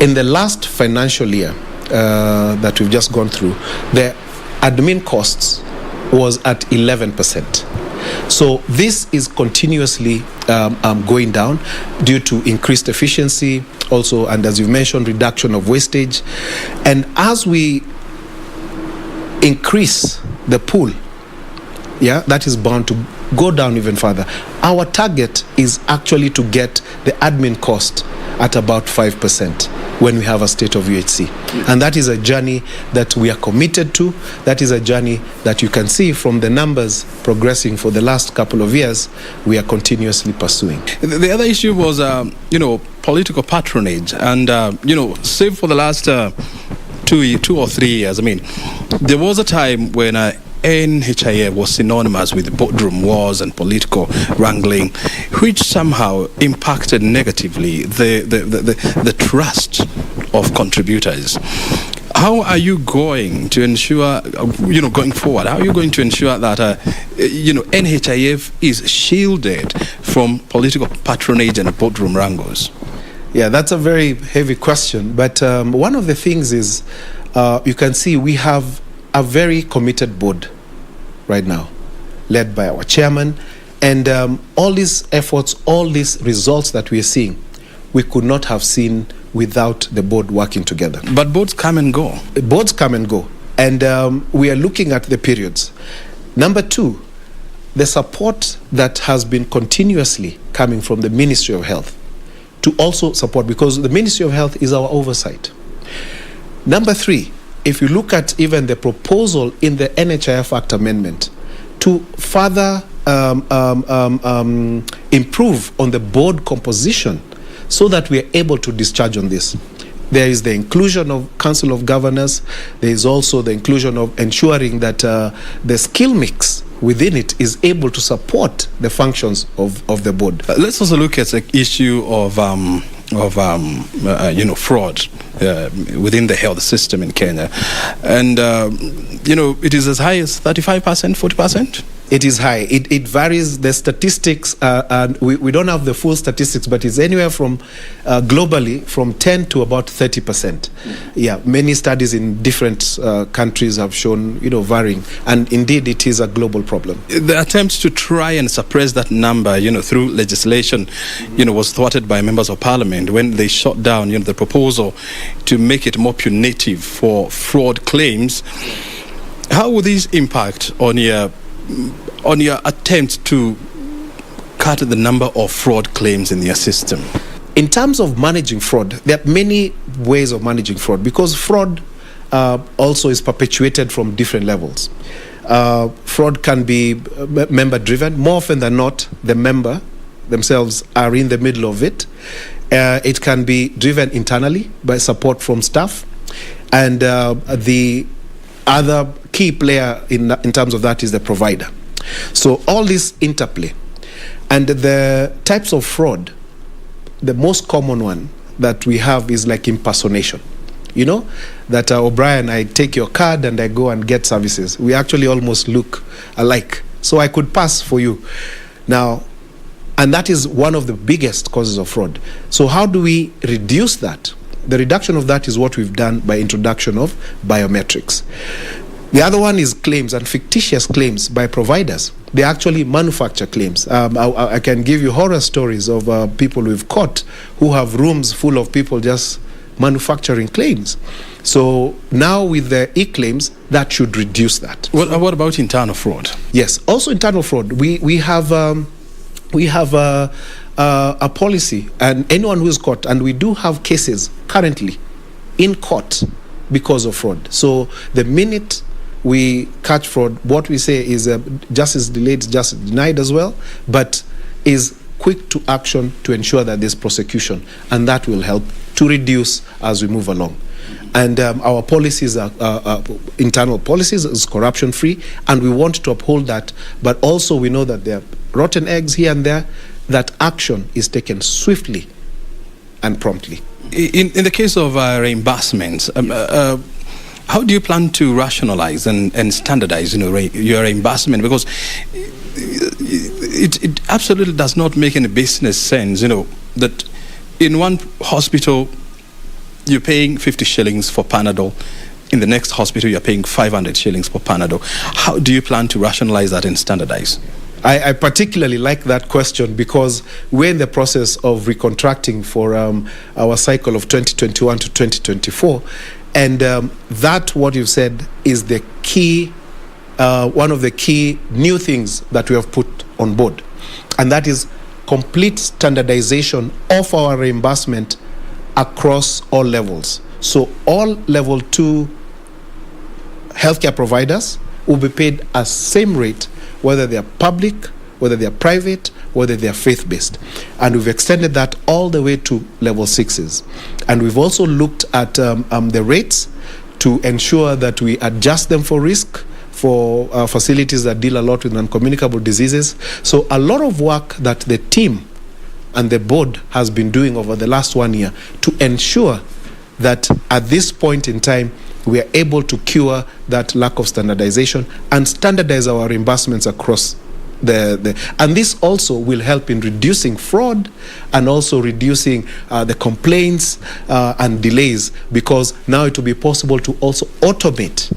In the last financial year that we've just gone through, the admin costs was at 11%. So this is continuously going down due to increased efficiency, also, and as you've mentioned, reduction of wastage. And as we increase the pool, that is bound to go down even further. Our target is actually to get the admin cost at about 5%. when we have a state of UHC. And that is a journey that we are committed to. That is a journey that you can see from the numbers progressing for the last couple of years, we are continuously pursuing.
The other issue was, political patronage. And, save for the last 2 or 3 years, there was a time when NHIF was synonymous with boardroom wars and political wrangling, which somehow impacted negatively the trust of contributors. How are you going to ensure, going forward, how are you going to ensure that, NHIF is shielded from political patronage and boardroom wrangles?
Yeah, that's a very heavy question. But one of the things is, you can see we have a very committed board right now, led by our chairman. And all these efforts, all these results that we are seeing, we could not have seen without the board working together.
But boards come and go.
Boards come and go. And we are looking at the periods. Number 2, the support that has been continuously coming from the Ministry of Health to also support, because the Ministry of Health is our oversight. Number 3, if you look at even the proposal in the NHIF Act amendment to further improve on the board composition so that we are able to discharge on this. There is the inclusion of Council of Governors. There is also the inclusion of ensuring that the skill mix within it is able to support the functions of the board.
Let's also look at the issue of fraud within the health system in Kenya. And, it is as high as 35%, 40%?
It is high. It varies. The statistics, and we don't have the full statistics, but it's anywhere from globally from 10 to about 30%. Yeah, many studies in different countries have shown, varying. And indeed, it is a global problem.
The attempt to try and suppress that number, through legislation, was thwarted by members of parliament when they shot down, the proposal to make it more punitive for fraud claims. How will this impact on your attempt to cut the number of fraud claims in your system?
In terms of managing fraud, there are many ways of managing fraud, because fraud also is perpetuated from different levels. Fraud can be member driven. More often than not, the member themselves are in the middle of it. It can be driven internally by support from staff, and the other key player in terms of that is the provider. So all this interplay. And the types of fraud, the most common one that we have is like impersonation. That O'Brien, I take your card and I go and get services. We actually almost look alike. So I could pass for you. Now, and that is one of the biggest causes of fraud. So how do we reduce that? The reduction of that is what we've done by introduction of biometrics. The other one is claims and fictitious claims by providers. They actually manufacture claims. I can give you horror stories of people we've caught who have rooms full of people just manufacturing claims. So now with the e-claims, that should reduce that.
What about internal fraud?
Yes, also internal fraud. We have a policy, and anyone who is caught, and we do have cases currently in court because of fraud. So the minute we catch fraud, what we say is justice delayed, justice denied as well, but is quick to action to ensure that there's prosecution, and that will help to reduce as we move along. And our policies are internal policies, is corruption free, and we want to uphold that. But also we know that there are rotten eggs here and there, that action is taken swiftly and promptly.
In the case of reimbursements, how do you plan to rationalize and standardize your reimbursement? Because it absolutely does not make any business sense, that in one hospital you're paying 50 shillings for Panadol, in the next hospital you're paying 500 shillings for Panadol. How do you plan to rationalize that and standardize?
I particularly like that question, because we're in the process of recontracting for our cycle of 2021 to 2024, and that, what you've said, is the key, one of the key new things that we have put on board, and that is complete standardization of our reimbursement across all levels. So all level 2 healthcare providers will be paid a same rate, whether they are public, whether they are private, whether they are faith-based. And we've extended that all the way to level 6s. And we've also looked at the rates to ensure that we adjust them for risk for facilities that deal a lot with non-communicable diseases. So a lot of work that the team and the board has been doing over the last 1 year to ensure that at this point in time, we are able to cure that lack of standardization and standardize our reimbursements across and this also will help in reducing fraud and also reducing the complaints and delays, because now it will be possible to also automate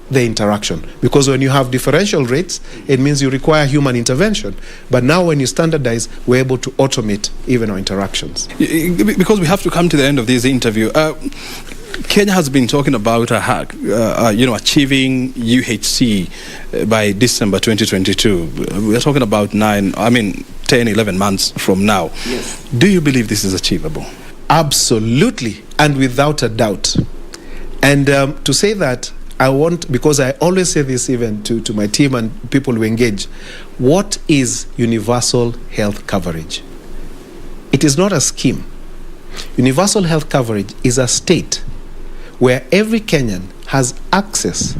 the interaction, because when you have differential rates, it means you require human intervention. But now when you standardize, we're able to automate even our interactions.
Because we have to come to the end of this interview, Kenya has been talking about achieving UHC by December 2022. We are talking about 10, 11 months from now.
Yes.
Do you believe this is achievable?
Absolutely, and without a doubt. And to say that, because I always say this even to my team and people who engage, what is universal health coverage? It is not a scheme. Universal health coverage is a state where every Kenyan has access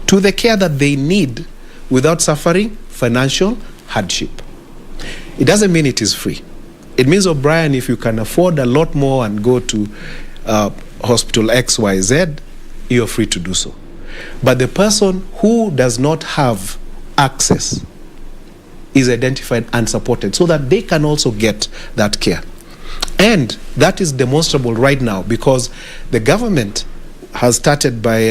to the care that they need without suffering financial hardship. It doesn't mean it is free. It means, O'Brien, if you can afford a lot more and go to hospital XYZ, you're free to do so. But the person who does not have access is identified and supported so that they can also get that care. And that is demonstrable right now because the government has started by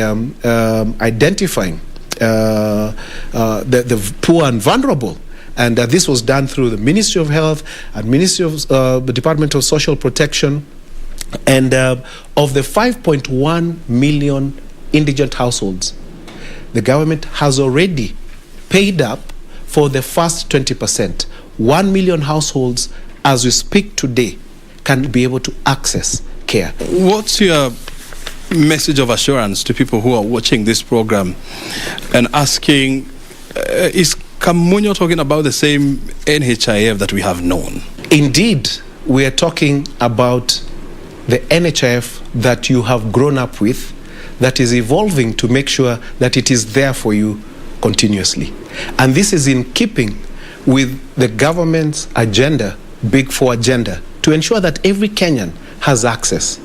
identifying the poor and vulnerable. And this was done through the Ministry of Health and Ministry of the Department of Social Protection. And of the 5.1 million indigent households, the government has already paid up for the first 20%. 1 million households, as we speak today, can be able to access care.
What's your message of assurance to people who are watching this program and asking, is Kamunyo talking about the same NHIF that we have known?
Indeed, we are talking about the NHIF that you have grown up with, that is evolving to make sure that it is there for you continuously. And this is in keeping with the government's agenda, Big Four agenda, to ensure that every Kenyan has access.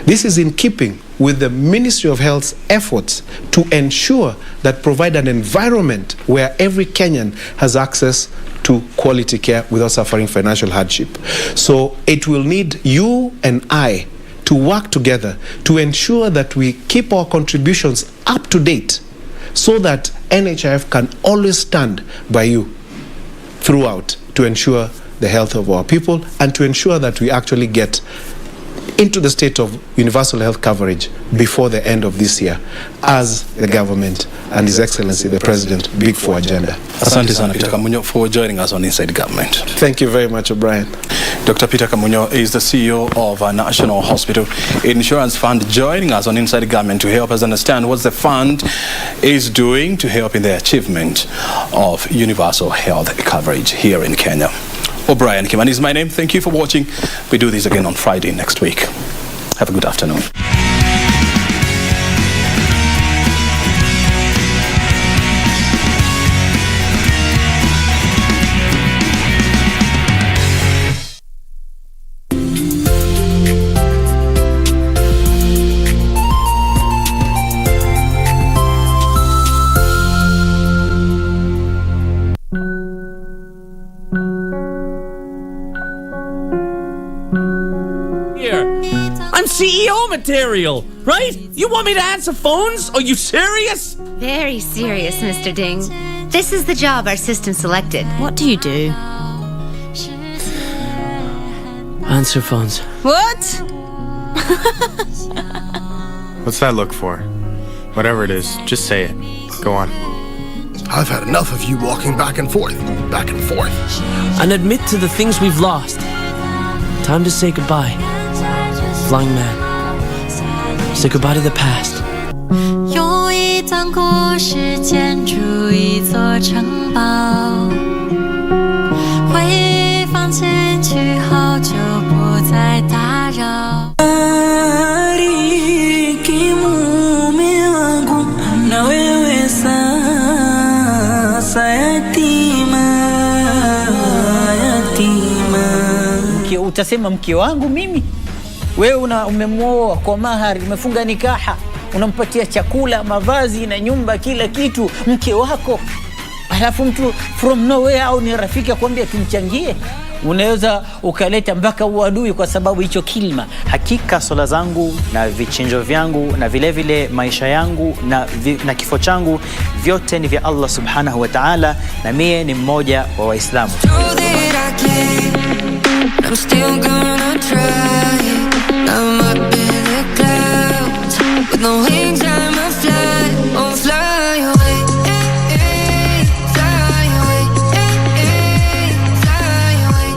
This is in keeping with the Ministry of Health's efforts to ensure that provide an environment where every Kenyan has access to quality care without suffering financial hardship. So it will need you and I to work together to ensure that we keep our contributions up to date so that NHIF can always stand by you throughout to ensure the health of our people and to ensure that we actually get into the state of universal health coverage before the end of this year as the government and His Excellency the President Big Four agenda.
Asante sana Peter Kamunyo for joining us on Inside Government.
Thank you very much, O'Brien.
Dr. Peter Kamunyo is the CEO of a National Hospital Insurance Fund, joining us on Inside Government to help us understand what the fund is doing to help in the achievement of universal health coverage here in Kenya. O'Brien Kimani is my name. Thank you for watching. We do this again on Friday next week. Have a good afternoon.
I'm CEO material, right? You want me to answer phones? Are you serious?
Very serious, Mr. Ding. This is the job our system selected.
What do you do? Answer phones.
What?
What's that look for? Whatever it is, just say it. Go on.
I've had enough of you walking back and forth.
And admit to the things we've lost. Time to say goodbye. Flying man, say goodbye to the past.
有一段故事建筑一座城堡，会放进去后就不再打扰。
Utasema mke wangu mimi? Wewe umemwoa kwa mahari, umefunga nikaha, unampatia chakula, mavazi na nyumba, kila kitu, mke wako. Alafu mtu from nowhere au ni rafiki akwambia tumchangie, unaweza ukaleta mpaka uadui kwa sababu hicho kilima.
Hakika swala zangu na vichinjo vyangu na vile vile maisha yangu na kifo changu vyote ni vya Allah subhanahu wa ta'ala, na mie ni mmoja wa Waislamu.
I'm still gonna try. I'm up in the clouds with no wings. I'm a fly, oh fly away, fly away, fly away.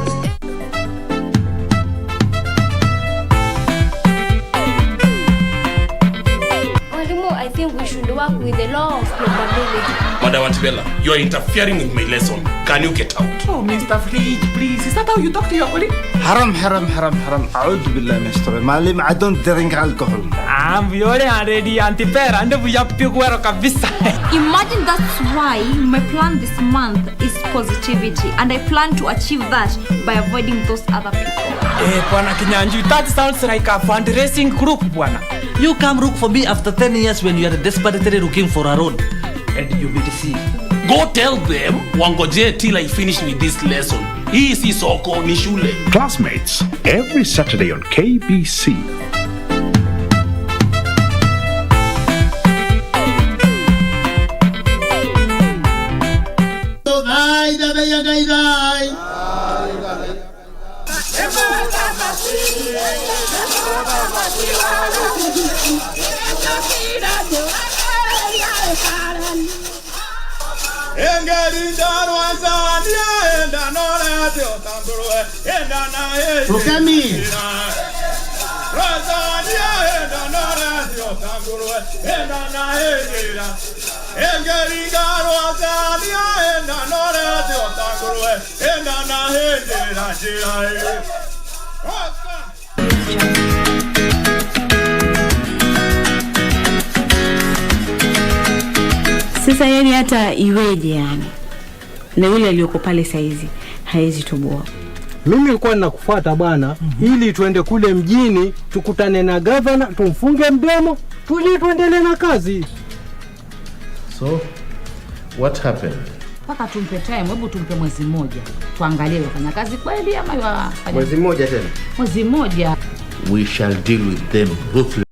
Walimu, I think we should work with the law of probability.
Madam Antibella, you are interfering with my lesson. Can you get out?
Oh, Mr. Fleet, please. Is that how you talk to your colleague?
Haram. A'udhu billah, Mr. Malim, I don't drink alcohol.
I'm already Antibella, and we have to wear a kabisa.
Imagine that's why my plan this month is positivity, and I plan to achieve that by avoiding those other people.
Bwana Kinyanju, that sounds like a fundraising group, Bwana.
You come look for me after 10 years when you are desperately looking for a road.
And you will see.
Go tell them, wangoje till I finish with this lesson. Hii si soko, ni shule.
Classmates, every Saturday on KBC.
Sasa yani hata iweje yani, na yule aliyoko pale saizi haizi tuboa.
Mimi nilikuwa ninakufuata bwana, ili tuende kule mjini tukutane na governor, tumfunge mdomo, tuendelee na kazi.
So what happened?
Paka tumpe time, hebu tumpe mwezi mmoja. Tuangalie wafanya kazi kweli ama
Mwezi mmoja tena.
Mwezi mmoja.
We shall deal with them ruthlessly.